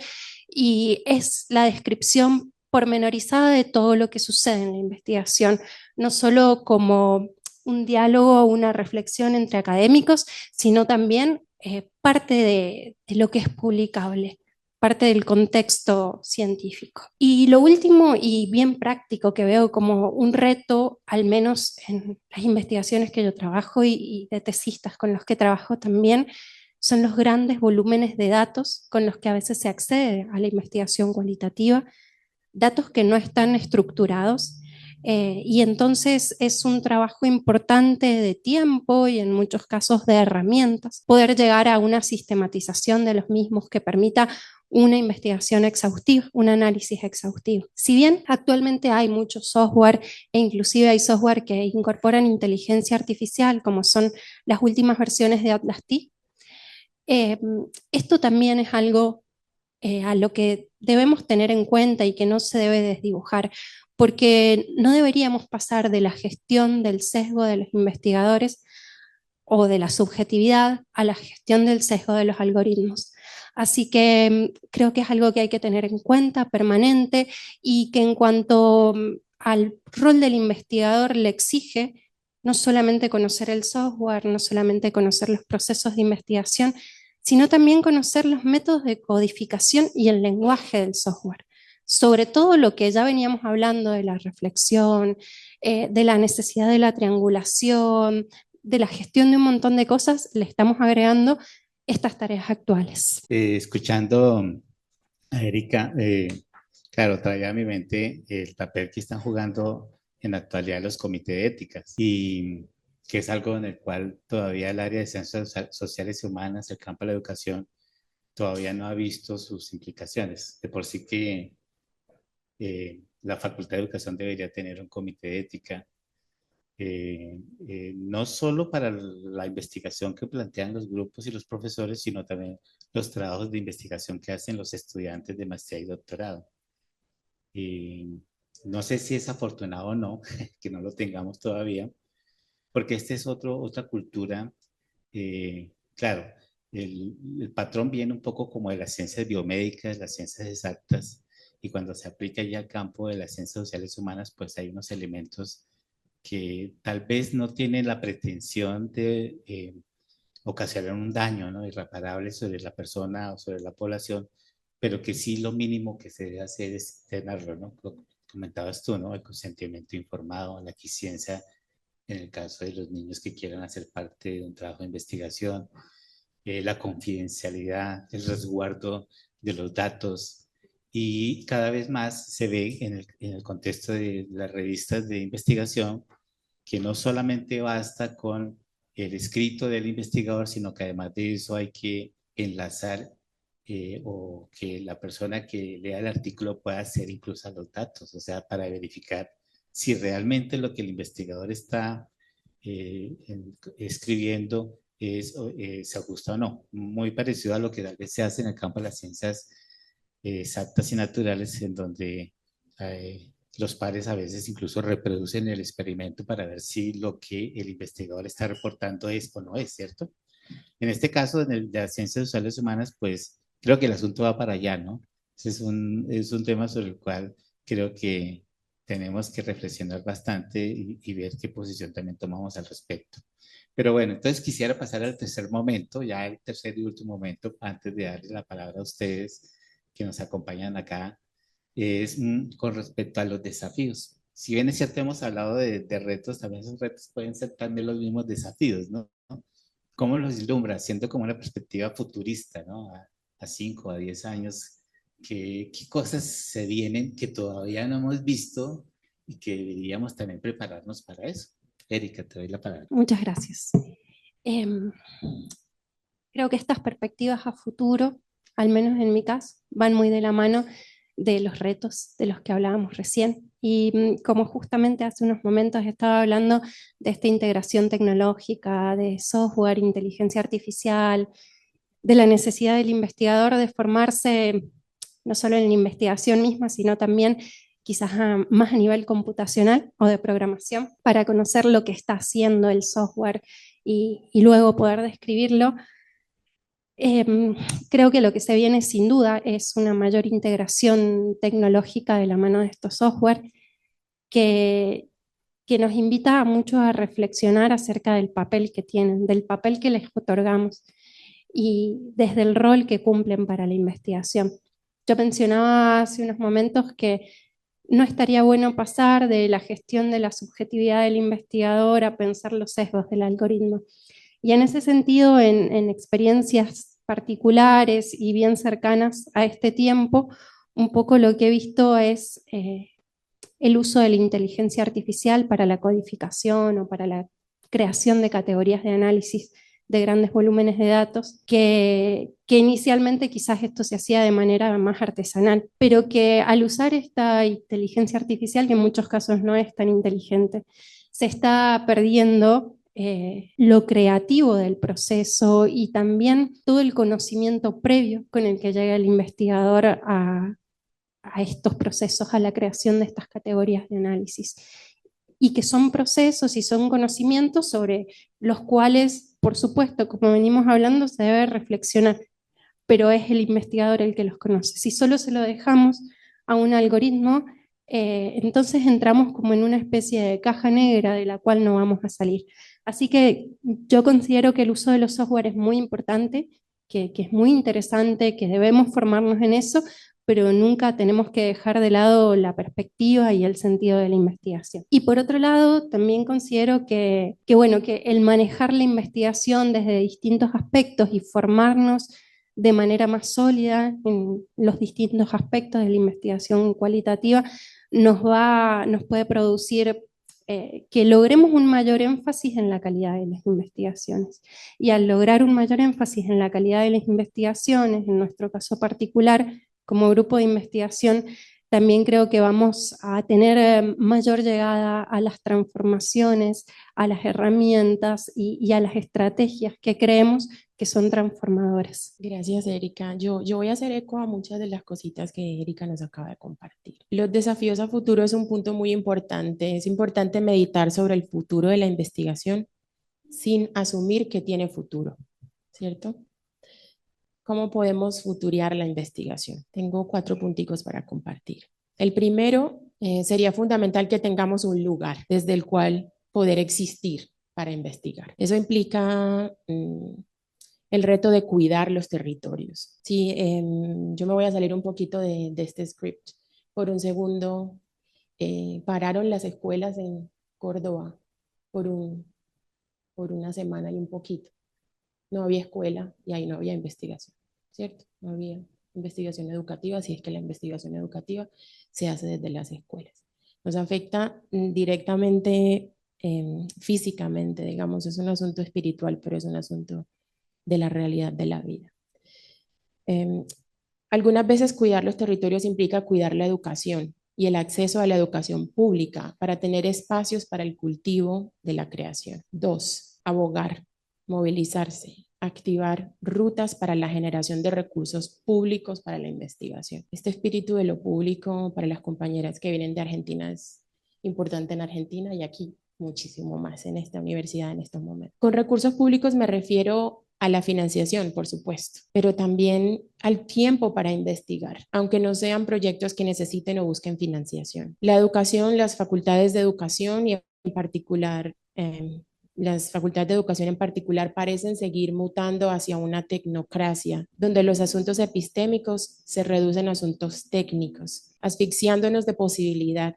y es la descripción pormenorizada de todo lo que sucede en la investigación, no solo como un diálogo o una reflexión entre académicos, sino también parte de lo que es publicable, parte del contexto científico. Y lo último y bien práctico que veo como un reto, al menos en las investigaciones que yo trabajo y de tesistas con los que trabajo también, son los grandes volúmenes de datos con los que a veces se accede a la investigación cualitativa, datos que no están estructurados. Y entonces es un trabajo importante de tiempo y en muchos casos de herramientas, poder llegar a una sistematización de los mismos que permita una investigación exhaustiva, un análisis exhaustivo. Si bien actualmente hay mucho software e inclusive hay software que incorporan inteligencia artificial, como son las últimas versiones de Atlas-T, esto también es algo a lo que debemos tener en cuenta y que no se debe desdibujar, porque no deberíamos pasar de la gestión del sesgo de los investigadores o de la subjetividad a la gestión del sesgo de los algoritmos. Así que creo que es algo que hay que tener en cuenta, permanente, y que en cuanto al rol del investigador le exige no solamente conocer el software, no solamente conocer los procesos de investigación, sino también conocer los métodos de codificación y el lenguaje del software. Sobre todo lo que ya veníamos hablando de la reflexión, de la necesidad de la triangulación, de la gestión de un montón de cosas, le estamos agregando estas tareas actuales. Escuchando a Erika, claro, traía a mi mente el papel que están jugando en la actualidad los comités de éticas y que es algo en el cual todavía el área de ciencias sociales y humanas, el campo de la educación, todavía no ha visto sus implicaciones. De por sí que la Facultad de Educación debería tener un comité de ética, no solo para la investigación que plantean los grupos y los profesores, sino también los trabajos de investigación que hacen los estudiantes de maestría y doctorado. Y no sé si es afortunado o no que no lo tengamos todavía, porque esta es otra cultura. Claro, el patrón viene un poco como de las ciencias biomédicas, las ciencias exactas, y cuando se aplica ya al campo de las ciencias sociales humanas, pues hay unos elementos que tal vez no tienen la pretensión de ocasionar un daño, ¿no?, irreparable sobre la persona o sobre la población, pero que sí lo mínimo que se debe hacer es tenerlo, ¿no? Lo comentabas tú, ¿no? El consentimiento informado, la eficiencia en el caso de los niños que quieran hacer parte de un trabajo de investigación, la confidencialidad, el resguardo de los datos. Y cada vez más se ve en el contexto de las revistas de investigación que no solamente basta con el escrito del investigador, sino que además de eso hay que enlazar o que la persona que lea el artículo pueda hacer incluso los datos, o sea, para verificar si realmente lo que el investigador está escribiendo se ajusta o no. Muy parecido a lo que tal vez se hace en el campo de las ciencias exactas y naturales, en donde los pares a veces incluso reproducen el experimento para ver si lo que el investigador está reportando es o no es, ¿cierto? En este caso, de las ciencias sociales humanas, pues creo que el asunto va para allá, ¿no? Es un tema sobre el cual creo que tenemos que reflexionar bastante y ver qué posición también tomamos al respecto. Pero bueno, entonces quisiera pasar al tercer momento, ya el tercer y último momento, antes de darle la palabra a ustedes que nos acompañan acá, es con respecto a los desafíos. Si bien es cierto, hemos hablado de retos, también esos retos pueden ser también los mismos desafíos, ¿no? ¿Cómo los vislumbra? Siendo como una perspectiva futurista, ¿no? A 5, a 10 años, ¿qué cosas se vienen que todavía no hemos visto y que deberíamos también prepararnos para eso? Erika, te doy la palabra. Muchas gracias. Creo que estas perspectivas a futuro, al menos en mi caso, van muy de la mano de los retos de los que hablábamos recién. Y como justamente hace unos momentos estaba hablando de esta integración tecnológica, de software, inteligencia artificial, de la necesidad del investigador de formarse no solo en la investigación misma, sino también quizás más a nivel computacional o de programación, para conocer lo que está haciendo el software y luego poder describirlo. Creo que lo que se viene sin duda es una mayor integración tecnológica de la mano de estos software que, que nos invita a muchos a reflexionar acerca del papel que tienen, del papel que les otorgamos y desde el rol que cumplen para la investigación. Yo mencionaba hace unos momentos que no estaría bueno pasar de la gestión de la subjetividad del investigador a pensar los sesgos del algoritmo. Y en ese sentido, en experiencias particulares y bien cercanas a este tiempo, un poco lo que he visto es el uso de la inteligencia artificial para la codificación o para la creación de categorías de análisis de grandes volúmenes de datos, que inicialmente quizás esto se hacía de manera más artesanal, pero que al usar esta inteligencia artificial, que en muchos casos no es tan inteligente, se está perdiendo lo creativo del proceso y también todo el conocimiento previo con el que llega el investigador a estos procesos, a la creación de estas categorías de análisis. Y que son procesos y son conocimientos sobre los cuales, por supuesto, como venimos hablando, se debe reflexionar, pero es el investigador el que los conoce. Si solo se lo dejamos a un algoritmo, entonces entramos como en una especie de caja negra de la cual no vamos a salir. Así que yo considero que el uso de los software es muy importante, que es muy interesante, que debemos formarnos en eso, pero nunca tenemos que dejar de lado la perspectiva y el sentido de la investigación. Y por otro lado, también considero bueno, que el manejar la investigación desde distintos aspectos y formarnos de manera más sólida en los distintos aspectos de la investigación cualitativa nos puede producir que logremos un mayor énfasis en la calidad de las investigaciones. Y al lograr un mayor énfasis en la calidad de las investigaciones, en nuestro caso particular, como grupo de investigación, también creo que vamos a tener mayor llegada a las transformaciones, a las herramientas y a las estrategias que creemos que son transformadoras. Gracias, Erika. Yo voy a hacer eco a muchas de las cositas que Erika nos acaba de compartir. Los desafíos a futuro es un punto muy importante. Es importante meditar sobre el futuro de la investigación sin asumir que tiene futuro, ¿cierto? ¿Cómo podemos futurear la investigación? Tengo 4 punticos para compartir. El primero sería fundamental que tengamos un lugar desde el cual poder existir para investigar. Eso implica el reto de cuidar los territorios. Sí, yo me voy a salir un poquito de este script. Por un segundo, pararon las escuelas en Córdoba por una semana y un poquito. No había escuela y ahí no había investigación, ¿cierto? No había investigación educativa, si es que la investigación educativa se hace desde las escuelas. Nos afecta directamente, físicamente, digamos, es un asunto espiritual, pero es un asunto de la realidad de la vida. Algunas veces cuidar los territorios implica cuidar la educación y el acceso a la educación pública para tener espacios para el cultivo de la creación. 2, abogar, movilizarse, activar rutas para la generación de recursos públicos para la investigación. Este espíritu de lo público para las compañeras que vienen de Argentina es importante en Argentina y aquí muchísimo más en esta universidad en estos momentos. Con recursos públicos me refiero a la financiación, por supuesto, pero también al tiempo para investigar, aunque no sean proyectos que necesiten o busquen financiación. La educación, las facultades de educación y en particular las facultades de educación en particular parecen seguir mutando hacia una tecnocracia, donde los asuntos epistémicos se reducen a asuntos técnicos, asfixiándonos de posibilidad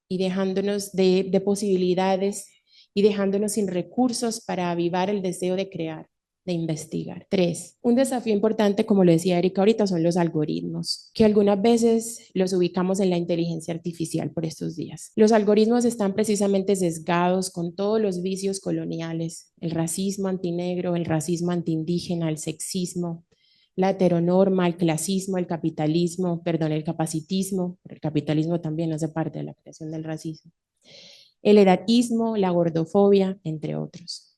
y dejándonos de posibilidades y dejándonos sin recursos para avivar el deseo de crear, de investigar. 3, un desafío importante, como lo decía Erika ahorita, son los algoritmos, que algunas veces los ubicamos en la inteligencia artificial por estos días. Los algoritmos están precisamente sesgados con todos los vicios coloniales, el racismo antinegro, el racismo antiindígena, el sexismo, la heteronorma, el clasismo, el capitalismo, perdón, el capacitismo, el capitalismo también hace parte de la creación del racismo, el edatismo, la gordofobia, entre otros.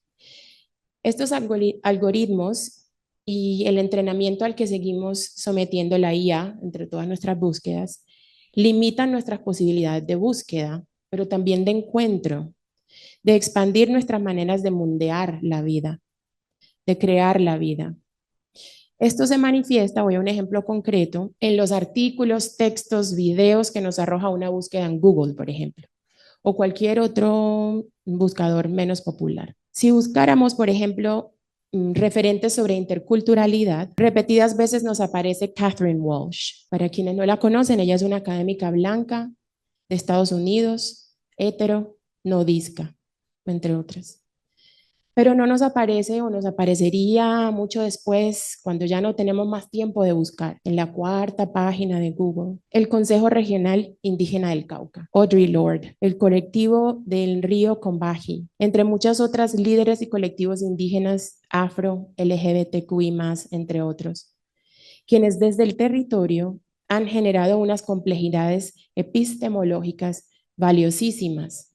Estos algoritmos y el entrenamiento al que seguimos sometiendo la IA entre todas nuestras búsquedas limitan nuestras posibilidades de búsqueda, pero también de encuentro, de expandir nuestras maneras de mundear la vida, de crear la vida. Esto se manifiesta, voy a un ejemplo concreto, en los artículos, textos, videos que nos arroja una búsqueda en Google, por ejemplo, o cualquier otro buscador menos popular. Si buscáramos, por ejemplo, referentes sobre interculturalidad, repetidas veces nos aparece Catherine Walsh. Para quienes no la conocen, ella es una académica blanca de Estados Unidos, hetero, nodisca, entre otras. Pero no nos aparece o nos aparecería mucho después, cuando ya no tenemos más tiempo de buscar, en la 4ª página de Google, el Consejo Regional Indígena del Cauca, Audre Lorde, el colectivo del río Combahee, entre muchas otras líderes y colectivos indígenas afro, LGBTQI+, entre otros, quienes desde el territorio han generado unas complejidades epistemológicas valiosísimas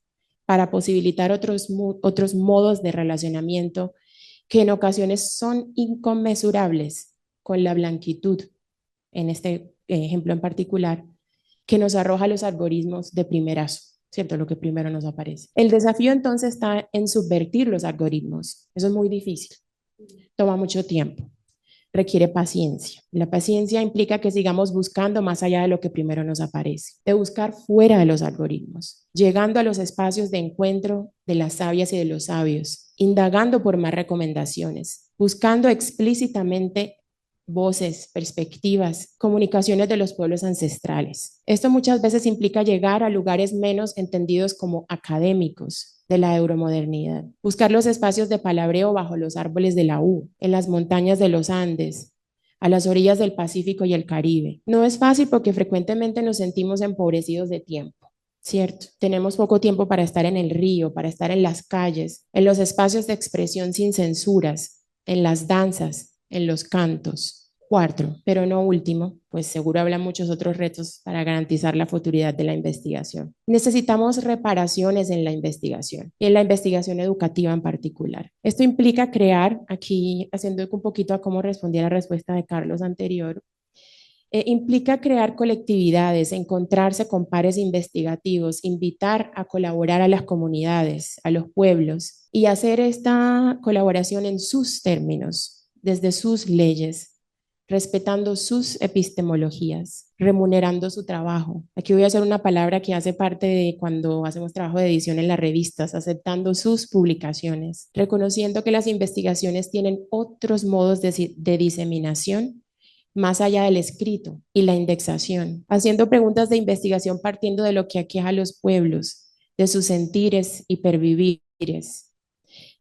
para posibilitar otros modos de relacionamiento que en ocasiones son inconmensurables con la blanquitud, en este ejemplo en particular, que nos arroja los algoritmos de primerazo, ¿cierto? Lo que primero nos aparece. El desafío entonces está en subvertir los algoritmos. Eso es muy difícil, toma mucho tiempo. requiere paciencia. La paciencia implica que sigamos buscando más allá de lo que primero nos aparece, de buscar fuera de los algoritmos, llegando a los espacios de encuentro de las sabias y de los sabios, indagando por más recomendaciones, buscando explícitamente voces, perspectivas, comunicaciones de los pueblos ancestrales. Esto muchas veces implica llegar a lugares menos entendidos como académicos de la euromodernidad, buscar los espacios de palabreo bajo los árboles de la U, en las montañas de los Andes, a las orillas del Pacífico y el Caribe. No es fácil porque frecuentemente nos sentimos empobrecidos de tiempo, ¿cierto? Tenemos poco tiempo para estar en el río, para estar en las calles, en los espacios de expresión sin censuras, en las danzas, en los cantos. Cuarto, pero no último, pues seguro habrá muchos otros retos para garantizar la futuridad de la investigación. Necesitamos reparaciones en la investigación y en la investigación educativa en particular. Esto implica crear, aquí haciendo un poquito a cómo respondía la respuesta de Carlos anterior, implica crear colectividades, encontrarse con pares investigativos, invitar a colaborar a las comunidades, a los pueblos y hacer esta colaboración en sus términos, desde sus leyes, respetando sus epistemologías, remunerando su trabajo. Aquí voy a hacer una palabra que hace parte de cuando hacemos trabajo de edición en las revistas, aceptando sus publicaciones, reconociendo que las investigaciones tienen otros modos de diseminación más allá del escrito y la indexación, haciendo preguntas de investigación partiendo de lo que aqueja a los pueblos, de sus sentires y pervivires,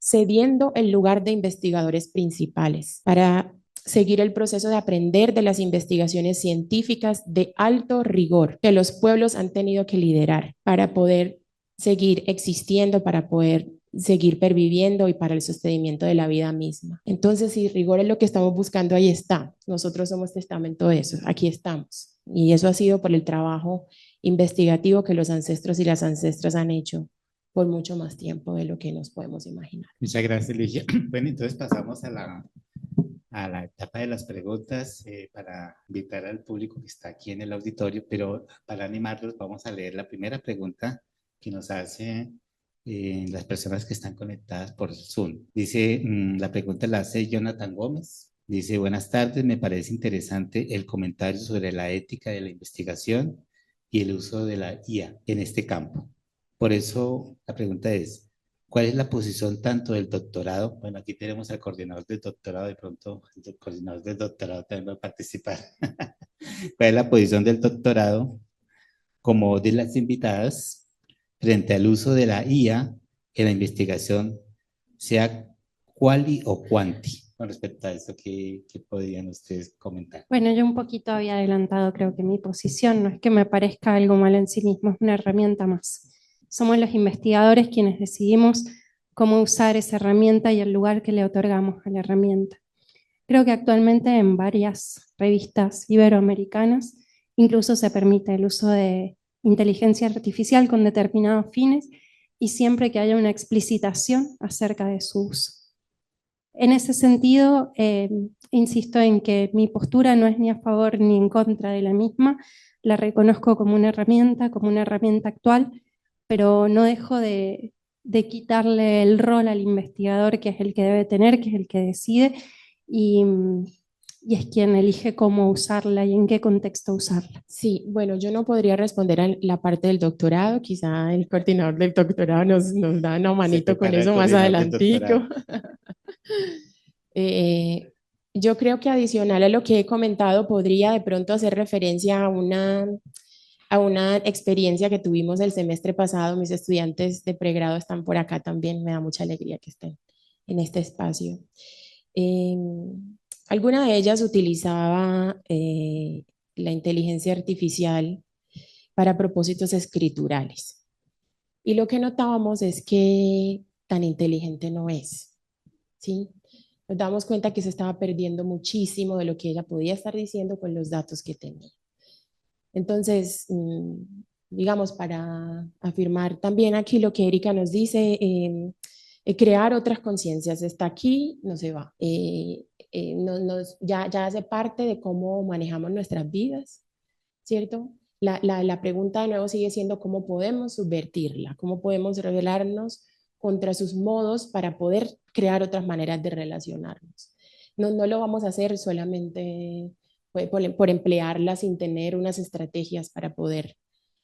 cediendo el lugar de investigadores principales para seguir el proceso de aprender de las investigaciones científicas de alto rigor que los pueblos han tenido que liderar para poder seguir existiendo, para poder seguir perviviendo y para el sostenimiento de la vida misma. Entonces, si rigor es lo que estamos buscando, ahí está. Nosotros somos testamento de eso, aquí estamos. Y eso ha sido por el trabajo investigativo que los ancestros y las ancestras han hecho por mucho más tiempo de lo que nos podemos imaginar. Muchas gracias, Ligia. Bueno, entonces pasamos a la etapa de las preguntas para invitar al público que está aquí en el auditorio, pero para animarlos vamos a leer la primera pregunta que nos hace las personas que están conectadas por Zoom. Dice, la pregunta la hace Jonathan Gómez. Dice, buenas tardes, me parece interesante el comentario sobre la ética de la investigación y el uso de la IA en este campo. Por eso la pregunta es, ¿cuál es la posición tanto del doctorado? Bueno, aquí tenemos al coordinador del doctorado, de pronto el coordinador del doctorado también va a participar. ¿Cuál es la posición del doctorado como de las invitadas frente al uso de la IA en la investigación, sea quali o quanti? Con respecto a eso, ¿qué podrían ustedes comentar? Bueno, yo un poquito había adelantado, creo que mi posición no es que me parezca algo malo en sí mismo, es una herramienta más. Somos los investigadores quienes decidimos cómo usar esa herramienta y el lugar que le otorgamos a la herramienta. Creo que actualmente en varias revistas iberoamericanas incluso se permite el uso de inteligencia artificial con determinados fines y siempre que haya una explicitación acerca de su uso. En ese sentido, insisto en que mi postura no es ni a favor ni en contra de la misma, la reconozco como una herramienta actual, pero no dejo de quitarle el rol al investigador, que es el que debe tener, que es el que decide, y es quien elige cómo usarla y en qué contexto usarla. Sí, bueno, yo no podría responder a la parte del doctorado, quizá el coordinador del doctorado nos da una manito con eso más adelantico. Yo creo que adicional a lo que he comentado, podría de pronto hacer referencia a una experiencia que tuvimos el semestre pasado. Mis estudiantes de pregrado están por acá también, me da mucha alegría que estén en este espacio. Alguna de ellas utilizaba la inteligencia artificial para propósitos escriturales. Y lo que notábamos es que tan inteligente no es, ¿sí? Nos damos cuenta que se estaba perdiendo muchísimo de lo que ella podía estar diciendo con los datos que tenía. Entonces, digamos, para afirmar también aquí lo que Erika nos dice, crear otras conciencias, está aquí, no se va. Ya hace parte de cómo manejamos nuestras vidas, ¿cierto? La pregunta de nuevo sigue siendo cómo podemos subvertirla, cómo podemos rebelarnos contra sus modos para poder crear otras maneras de relacionarnos. no lo vamos a hacer solamente por emplearla sin tener unas estrategias para poder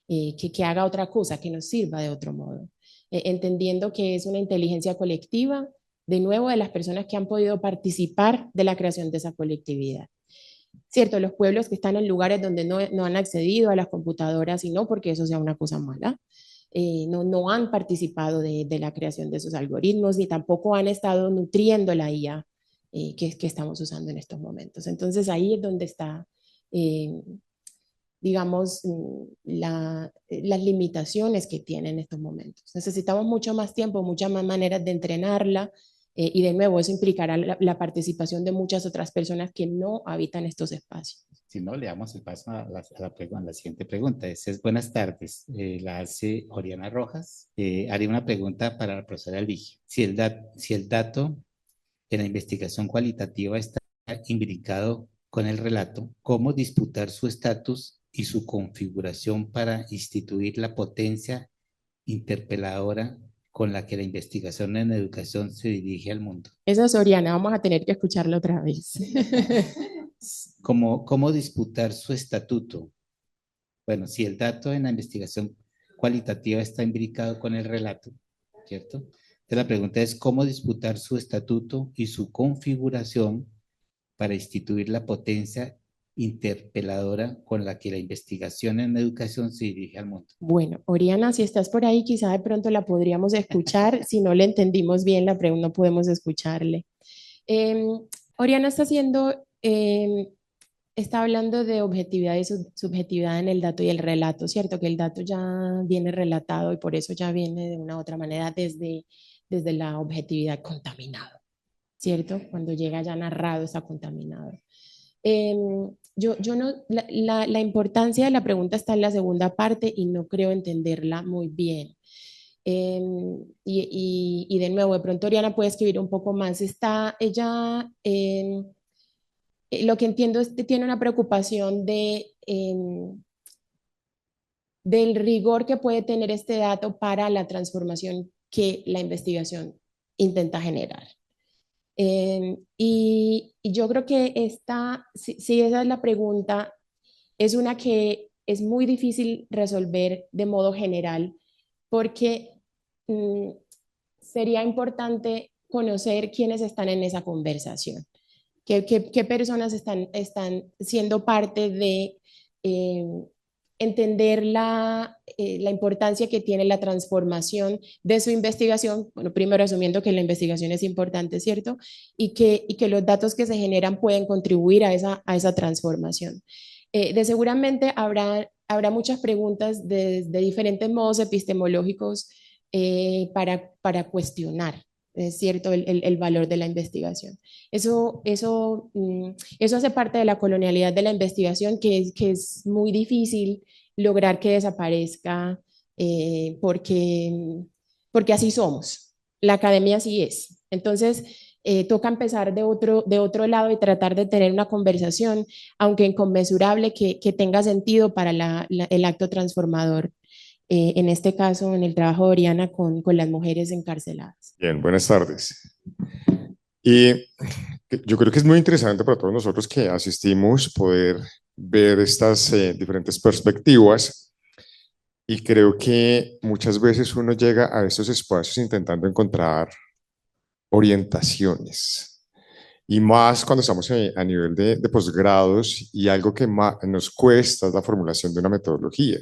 que haga otra cosa, que nos sirva de otro modo. Entendiendo que es una inteligencia colectiva, de nuevo, de las personas que han podido participar de la creación de esa colectividad. Cierto, los pueblos que están en lugares donde no han accedido a las computadoras y no porque eso sea una cosa mala, no han participado de la creación de esos algoritmos ni tampoco han estado nutriendo la IA que estamos usando en estos momentos. Entonces ahí es donde está, digamos, las limitaciones que tiene en estos momentos. Necesitamos mucho más tiempo, muchas más maneras de entrenarla y de nuevo eso implicará la participación de muchas otras personas que no habitan estos espacios. Si no, le damos el paso a la siguiente pregunta. Esa es buenas tardes. La hace Oriana Rojas. Haré una pregunta para la profesora Ligia. Si el dato en la investigación cualitativa está imbricado con el relato, ¿cómo disputar su estatus y su configuración para instituir la potencia interpeladora con la que la investigación en educación se dirige al mundo? Esa es Oriana, vamos a tener que escucharla otra vez. ¿Cómo disputar su estatuto? Bueno, si el dato en la investigación cualitativa está imbricado con el relato, ¿cierto? Entonces la pregunta es, ¿cómo disputar su estatuto y su configuración para instituir la potencia interpeladora con la que la investigación en educación se dirige al mundo? Bueno, Oriana, si estás por ahí, quizá de pronto la podríamos escuchar. Si no le entendimos bien la pregunta, no podemos escucharle. Oriana está hablando de objetividad y subjetividad en el dato y el relato, ¿cierto? Que el dato ya viene relatado y por eso ya viene de una u otra manera desde la objetividad contaminado, ¿cierto? Cuando llega ya narrado está contaminado. Yo no, la importancia de la pregunta está en la segunda parte y no creo entenderla muy bien. Y de nuevo, de pronto Oriana puede escribir un poco más. Está ella, lo que entiendo es que tiene una preocupación del rigor que puede tener este dato para la transformación que la investigación intenta generar. Y yo creo que si esa es la pregunta, es una que es muy difícil resolver de modo general, porque sería importante conocer quiénes están en esa conversación, qué personas están siendo parte de entender la importancia que tiene la transformación de su investigación, bueno, primero asumiendo que la investigación es importante, ¿cierto? Y que los datos que se generan pueden contribuir a esa transformación. Seguramente habrá muchas preguntas de diferentes modos epistemológicos para cuestionar, es cierto, el valor de la investigación. Eso hace parte de la colonialidad de la investigación, que es muy difícil lograr que desaparezca porque así somos. La academia así es. Entonces, toca empezar de otro lado y tratar de tener una conversación, aunque inconmensurable, que tenga sentido para el acto transformador. En este caso, en el trabajo de Oriana con las mujeres encarceladas. Bien, buenas tardes. Y yo creo que es muy interesante para todos nosotros que asistimos poder ver estas diferentes perspectivas, y creo que muchas veces uno llega a estos espacios intentando encontrar orientaciones, y más cuando estamos a nivel de posgrados, y algo que nos cuesta es la formulación de una metodología,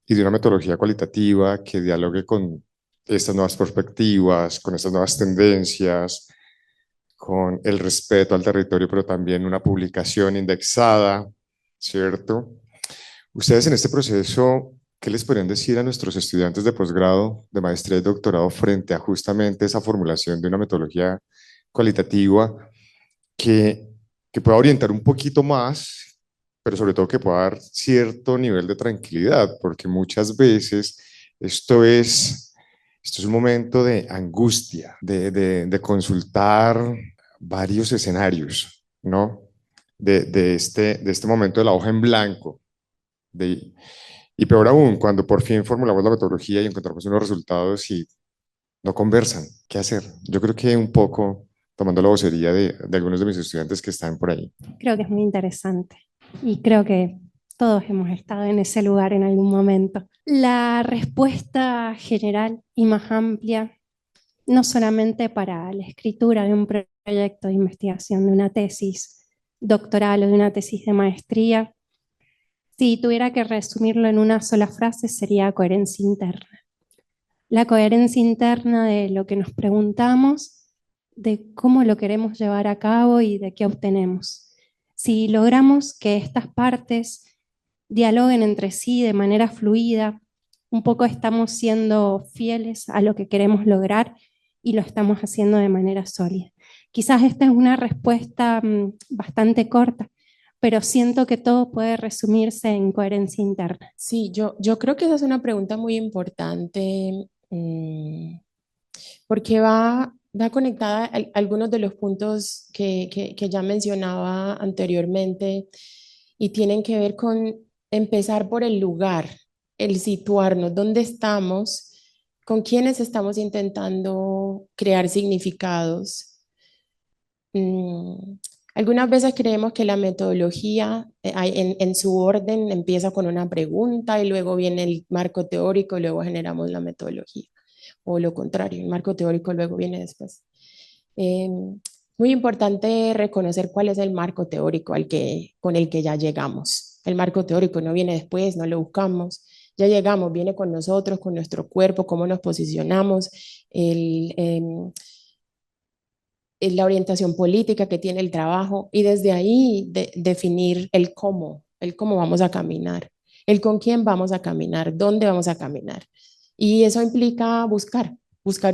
y de una metodología cualitativa que dialogue con estas nuevas perspectivas, con estas nuevas tendencias, con el respeto al territorio, pero también una publicación indexada, ¿cierto? Ustedes en este proceso, ¿qué les podrían decir a nuestros estudiantes de posgrado, de maestría y doctorado frente a justamente esa formulación de una metodología cualitativa que pueda orientar un poquito más, pero sobre todo que pueda dar cierto nivel de tranquilidad, porque muchas veces esto es un momento de angustia, de consultar varios escenarios, ¿no? De este momento de la hoja en blanco. Y peor aún, cuando por fin formulamos la metodología y encontramos unos resultados y no conversan, ¿qué hacer? Yo creo que un poco tomando la vocería de algunos de mis estudiantes que están por ahí. Creo que es muy interesante y creo que todos hemos estado en ese lugar en algún momento. La respuesta general y más amplia, no solamente para la escritura de un proyecto de investigación, de una tesis doctoral o de una tesis de maestría, si tuviera que resumirlo en una sola frase, sería coherencia interna. La coherencia interna de lo que nos preguntamos, de cómo lo queremos llevar a cabo y de qué obtenemos. Si logramos que estas partes dialoguen entre sí de manera fluida, un poco estamos siendo fieles a lo que queremos lograr y lo estamos haciendo de manera sólida. Quizás esta es una respuesta bastante corta, pero siento que todo puede resumirse en coherencia interna. Sí, yo creo que esa es una pregunta muy importante, porque va conectada a algunos de los puntos que ya mencionaba anteriormente y tienen que ver con empezar por el lugar, el situarnos, dónde estamos, con quiénes estamos intentando crear significados. Mm, Algunas veces creemos que la metodología en su orden empieza con una pregunta y luego viene el marco teórico y luego generamos la metodología. O lo contrario, el marco teórico luego viene después. Muy importante reconocer cuál es el marco teórico con el que ya llegamos. El marco teórico no viene después, no lo buscamos. Ya llegamos, viene con nosotros, con nuestro cuerpo, cómo nos posicionamos, la orientación política que tiene el trabajo y desde ahí definir el cómo vamos a caminar, el con quién vamos a caminar, dónde vamos a caminar. Y eso implica buscar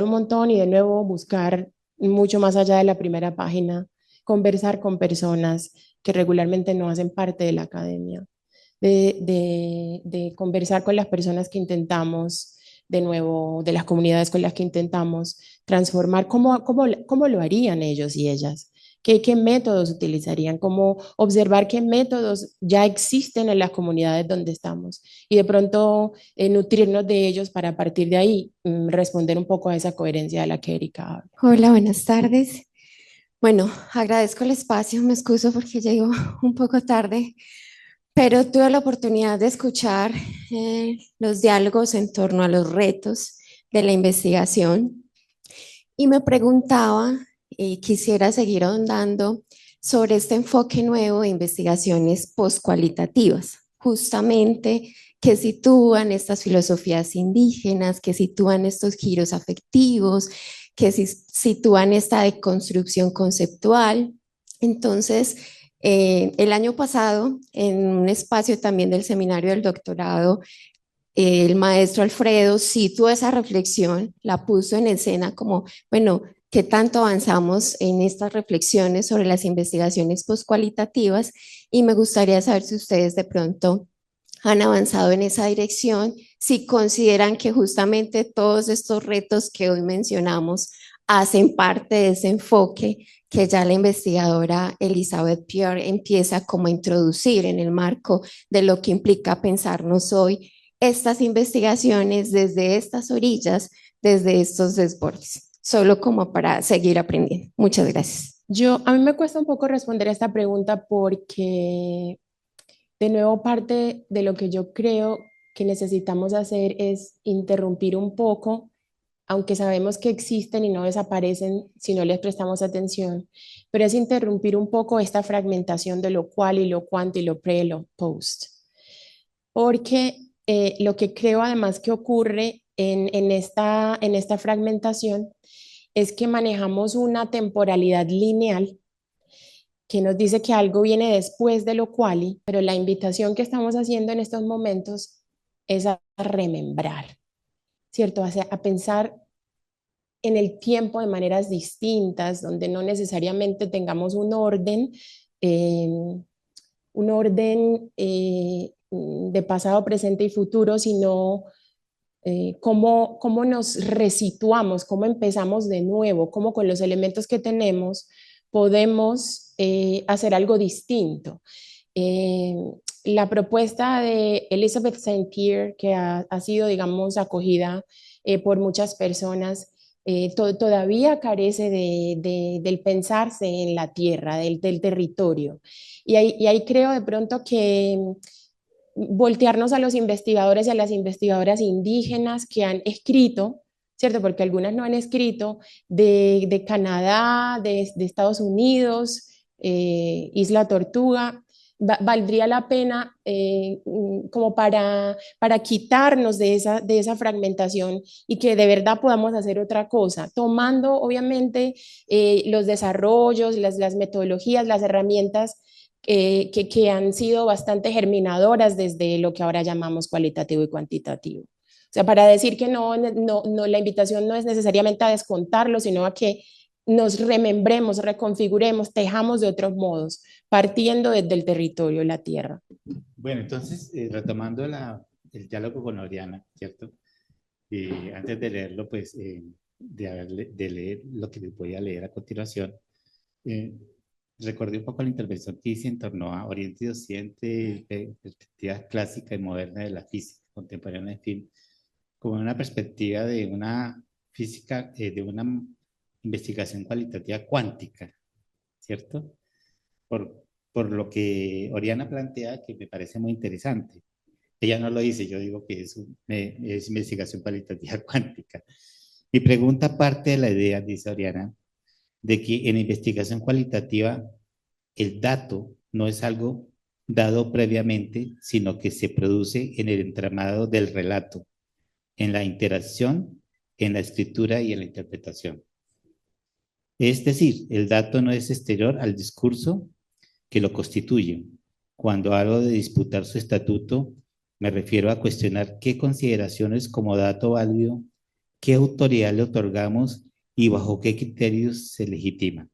un montón y de nuevo buscar mucho más allá de la primera página, conversar con personas que regularmente no hacen parte de la academia, de conversar con las personas que intentamos, de nuevo, de las comunidades con las que intentamos transformar, cómo lo harían ellos y ellas. ¿Qué métodos utilizarían? ¿Cómo observar qué métodos ya existen en las comunidades donde estamos? Y de pronto nutrirnos de ellos para a partir de ahí responder un poco a esa coherencia de la que Erika habla. Hola, buenas tardes. Bueno, agradezco el espacio, me excuso porque llego un poco tarde, pero tuve la oportunidad de escuchar los diálogos en torno a los retos de la investigación y me preguntaba y quisiera seguir ahondando sobre este enfoque nuevo de investigaciones postcualitativas, justamente que sitúan estas filosofías indígenas, que sitúan estos giros afectivos, que sitúan esta deconstrucción conceptual. Entonces, el año pasado, en un espacio también del seminario del doctorado, el maestro Alfredo situó esa reflexión, la puso en escena como, bueno, ¿qué tanto avanzamos en estas reflexiones sobre las investigaciones postcualitativas? Y me gustaría saber si ustedes de pronto han avanzado en esa dirección, si consideran que justamente todos estos retos que hoy mencionamos hacen parte de ese enfoque que ya la investigadora Elizabeth Pierre empieza como a introducir en el marco de lo que implica pensarnos hoy estas investigaciones desde estas orillas, desde estos desbordes, solo como para seguir aprendiendo. Muchas gracias. A mí me cuesta un poco responder a esta pregunta porque, de nuevo, parte de lo que yo creo que necesitamos hacer es interrumpir un poco, aunque sabemos que existen y no desaparecen si no les prestamos atención, pero es interrumpir un poco esta fragmentación de lo cual y lo cuánto y lo pre y lo post. Porque lo que creo además que ocurre en esta fragmentación es que manejamos una temporalidad lineal que nos dice que algo viene después de lo cual, pero la invitación que estamos haciendo en estos momentos es a remembrar, ¿cierto? A pensar en el tiempo de maneras distintas, donde no necesariamente tengamos eh, un orden de pasado, presente y futuro, sino cómo nos resituamos, cómo empezamos de nuevo, cómo con los elementos que tenemos podemos hacer algo distinto. Eh, la propuesta de Elizabeth St. Pierre, que ha sido, digamos, acogida por muchas personas, todavía carece del pensarse en la tierra, del territorio. Y ahí creo de pronto que voltearnos a los investigadores y a las investigadoras indígenas que han escrito, ¿cierto? Porque algunas no han escrito, de Canadá, de Estados Unidos, Isla Tortuga, valdría la pena como para quitarnos de esa fragmentación y que de verdad podamos hacer otra cosa, tomando obviamente los desarrollos, las metodologías, las herramientas que han sido bastante germinadoras desde lo que ahora llamamos cualitativo y cuantitativo. O sea, para decir que la invitación no es necesariamente a descontarlo, sino a que nos remembremos, reconfiguremos, tejamos de otros modos, partiendo desde el territorio, la tierra. Bueno, entonces, retomando el diálogo con Oriana, ¿cierto? Antes de leerlo, pues, de leer lo que les voy a leer a continuación, recordé un poco la intervención que hice en torno a Oriente y Occidente, perspectiva clásica y moderna de la física contemporánea, en fin, como una perspectiva de una física, de una investigación cualitativa cuántica, ¿cierto? Por lo que Oriana plantea, que me parece muy interesante. Ella no lo dice, yo digo que es investigación cualitativa cuántica. Mi pregunta parte de la idea, dice Oriana, de que en investigación cualitativa el dato no es algo dado previamente, sino que se produce en el entramado del relato, en la interacción, en la escritura y en la interpretación. Es decir, el dato no es exterior al discurso que lo constituye. Cuando hablo de disputar su estatuto, me refiero a cuestionar qué consideraciones como dato válido, qué autoridad le otorgamos y bajo qué criterios se legitima.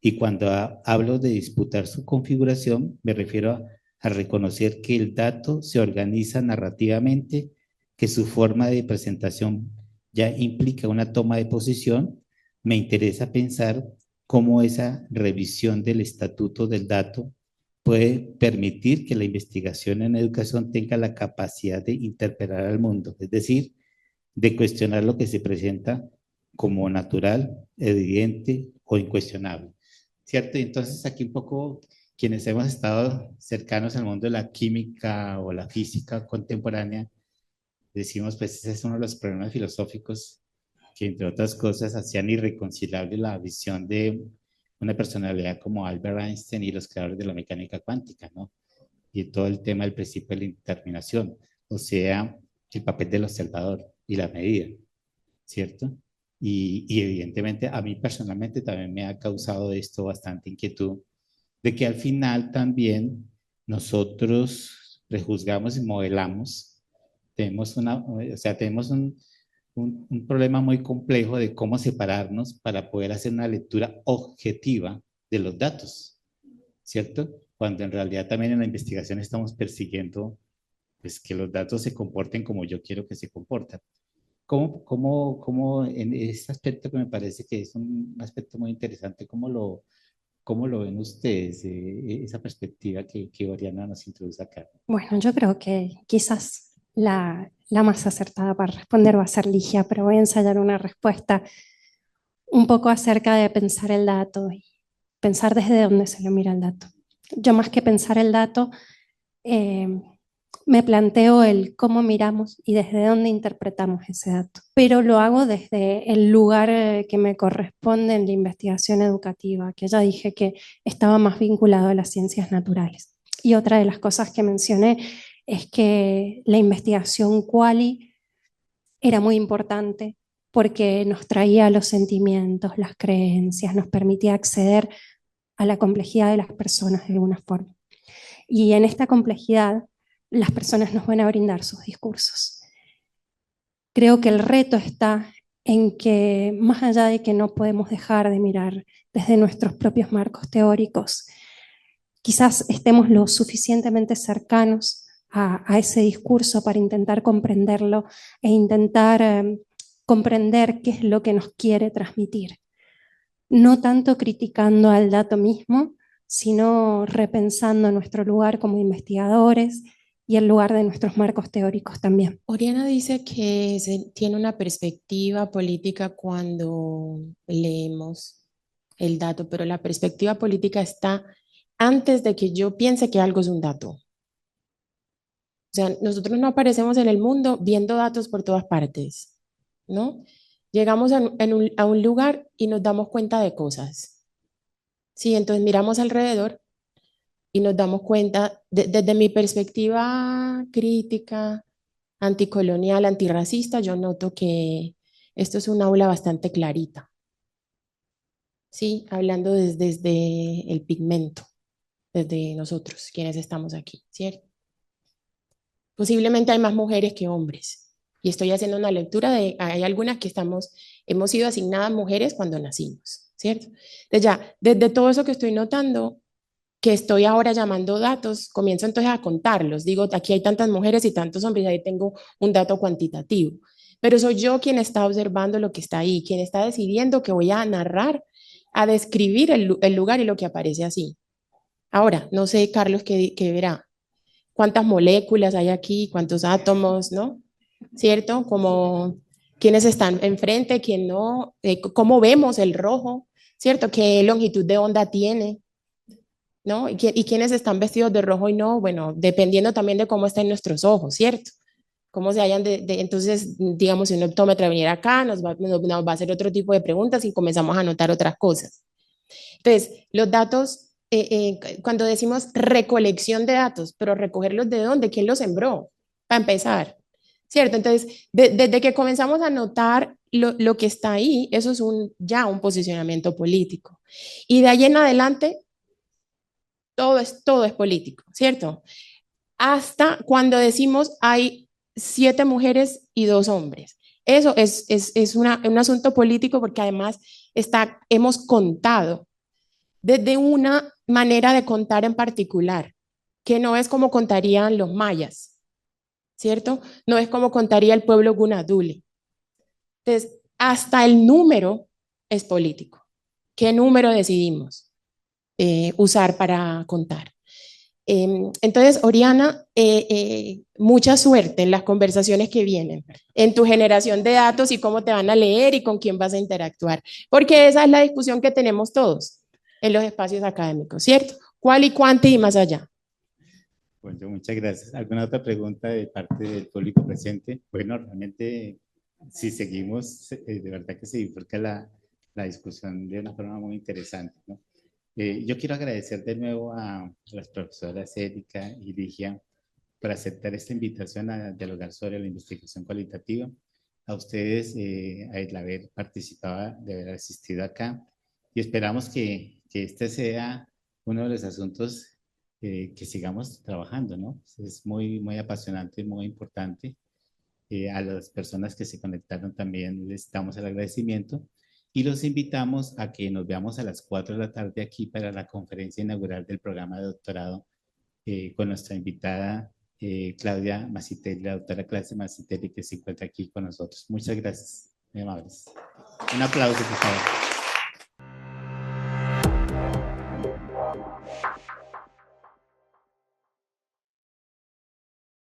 Y cuando hablo de disputar su configuración, me refiero a reconocer que el dato se organiza narrativamente, que su forma de presentación ya implica una toma de posición. Me interesa pensar cómo esa revisión del estatuto del dato puede permitir que la investigación en educación tenga la capacidad de interpelar al mundo, es decir, de cuestionar lo que se presenta como natural, evidente o incuestionable. ¿Cierto? Y entonces aquí un poco quienes hemos estado cercanos al mundo de la química o la física contemporánea, decimos, pues ese es uno de los problemas filosóficos que entre otras cosas hacían irreconciliable la visión de una personalidad como Albert Einstein y los creadores de la mecánica cuántica, ¿no? Y todo el tema del principio de la indeterminación, o sea, el papel del observador y la medida, ¿cierto? Y evidentemente a mí personalmente también me ha causado esto bastante inquietud, de que al final también nosotros prejuzgamos y modelamos, tenemos un problema muy complejo de cómo separarnos para poder hacer una lectura objetiva de los datos, ¿cierto? Cuando en realidad también en la investigación estamos persiguiendo pues, que los datos se comporten como yo quiero que se comporten. ¿Cómo en ese aspecto que me parece que es un aspecto muy interesante, cómo lo ven ustedes, esa perspectiva que Oriana nos introduce acá? Bueno, yo creo que quizás la más acertada para responder va a ser Ligia, pero voy a ensayar una respuesta un poco acerca de pensar el dato y pensar desde dónde se lo mira el dato. Yo más que pensar el dato, me planteo el cómo miramos y desde dónde interpretamos ese dato, pero lo hago desde el lugar que me corresponde en la investigación educativa, que ya dije que estaba más vinculado a las ciencias naturales. Y otra de las cosas que mencioné es que la investigación quali era muy importante porque nos traía los sentimientos, las creencias, nos permitía acceder a la complejidad de las personas de alguna forma. Y en esta complejidad, las personas nos van a brindar sus discursos. Creo que el reto está en que, más allá de que no podemos dejar de mirar desde nuestros propios marcos teóricos, quizás estemos lo suficientemente cercanos a ese discurso para intentar comprenderlo e intentar comprender qué es lo que nos quiere transmitir. No tanto criticando al dato mismo, sino repensando nuestro lugar como investigadores y el lugar de nuestros marcos teóricos también. Oriana dice que tiene una perspectiva política cuando leemos el dato, pero la perspectiva política está antes de que yo piense que algo es un dato. O sea, nosotros no aparecemos en el mundo viendo datos por todas partes, ¿no? Llegamos a un lugar y nos damos cuenta de cosas. Sí, entonces miramos alrededor y nos damos cuenta, desde mi perspectiva crítica, anticolonial, antirracista, yo noto que esto es un aula bastante clarita. Sí, hablando desde el pigmento, desde nosotros, quienes estamos aquí, ¿cierto? Posiblemente hay más mujeres que hombres. Y estoy haciendo una lectura de, hay algunas que hemos sido asignadas mujeres cuando nacimos, ¿cierto? Entonces ya, desde todo eso que estoy notando, que estoy ahora llamando datos, comienzo entonces a contarlos. Digo, aquí hay tantas mujeres y tantos hombres, ahí tengo un dato cuantitativo. Pero soy yo quien está observando lo que está ahí, quien está decidiendo que voy a narrar, a describir el lugar y lo que aparece así. Ahora, no sé, Carlos, qué verá. ¿Cuántas moléculas hay aquí? ¿Cuántos átomos? ¿No? ¿Cierto? Como quiénes están enfrente, quién no, cómo vemos el rojo, ¿cierto? ¿Qué longitud de onda tiene? ¿No? ¿Y quiénes están vestidos de rojo y no? Bueno, dependiendo también de cómo estén nuestros ojos, ¿cierto? Cómo se hayan entonces, digamos, si un optómetra viniera acá, nos va a hacer otro tipo de preguntas y comenzamos a notar otras cosas. Entonces, los datos, cuando decimos recolección de datos, pero recogerlos de dónde, ¿quién los sembró? Para empezar, ¿cierto? Entonces, desde que comenzamos a notar lo que está ahí, eso es ya un posicionamiento político. Y de ahí en adelante, todo es político, ¿cierto? Hasta cuando decimos hay 7 mujeres y 2 hombres. Eso es un asunto político porque además hemos contado desde una manera de contar en particular, que no es como contarían los mayas, ¿cierto? No es como contaría el pueblo gunadule. Entonces, hasta el número es político. ¿Qué número decidimos usar para contar? Entonces, Oriana, mucha suerte en las conversaciones que vienen, en tu generación de datos y cómo te van a leer y con quién vas a interactuar, porque esa es la discusión que tenemos todos en los espacios académicos, ¿cierto? ¿Cuál y cuánto y más allá? Bueno, muchas gracias. ¿Alguna otra pregunta de parte del público presente? Bueno, realmente, si seguimos, de verdad que se disfruta la discusión de una forma muy interesante, ¿no? Yo quiero agradecer de nuevo a las profesoras Erika y Ligia por aceptar esta invitación a dialogar sobre la investigación cualitativa. A ustedes, el haber participado, de haber asistido acá. Y esperamos que este sea uno de los asuntos que sigamos trabajando, ¿no? Es muy, muy apasionante, muy importante. A las personas que se conectaron también les damos el agradecimiento y los invitamos a que nos veamos a las 4 de la tarde aquí para la conferencia inaugural del programa de doctorado con nuestra invitada Claudia Masitelli, la doctora Claudia Masitelli, que se encuentra aquí con nosotros. Muchas gracias, muy amables. Un aplauso, por favor.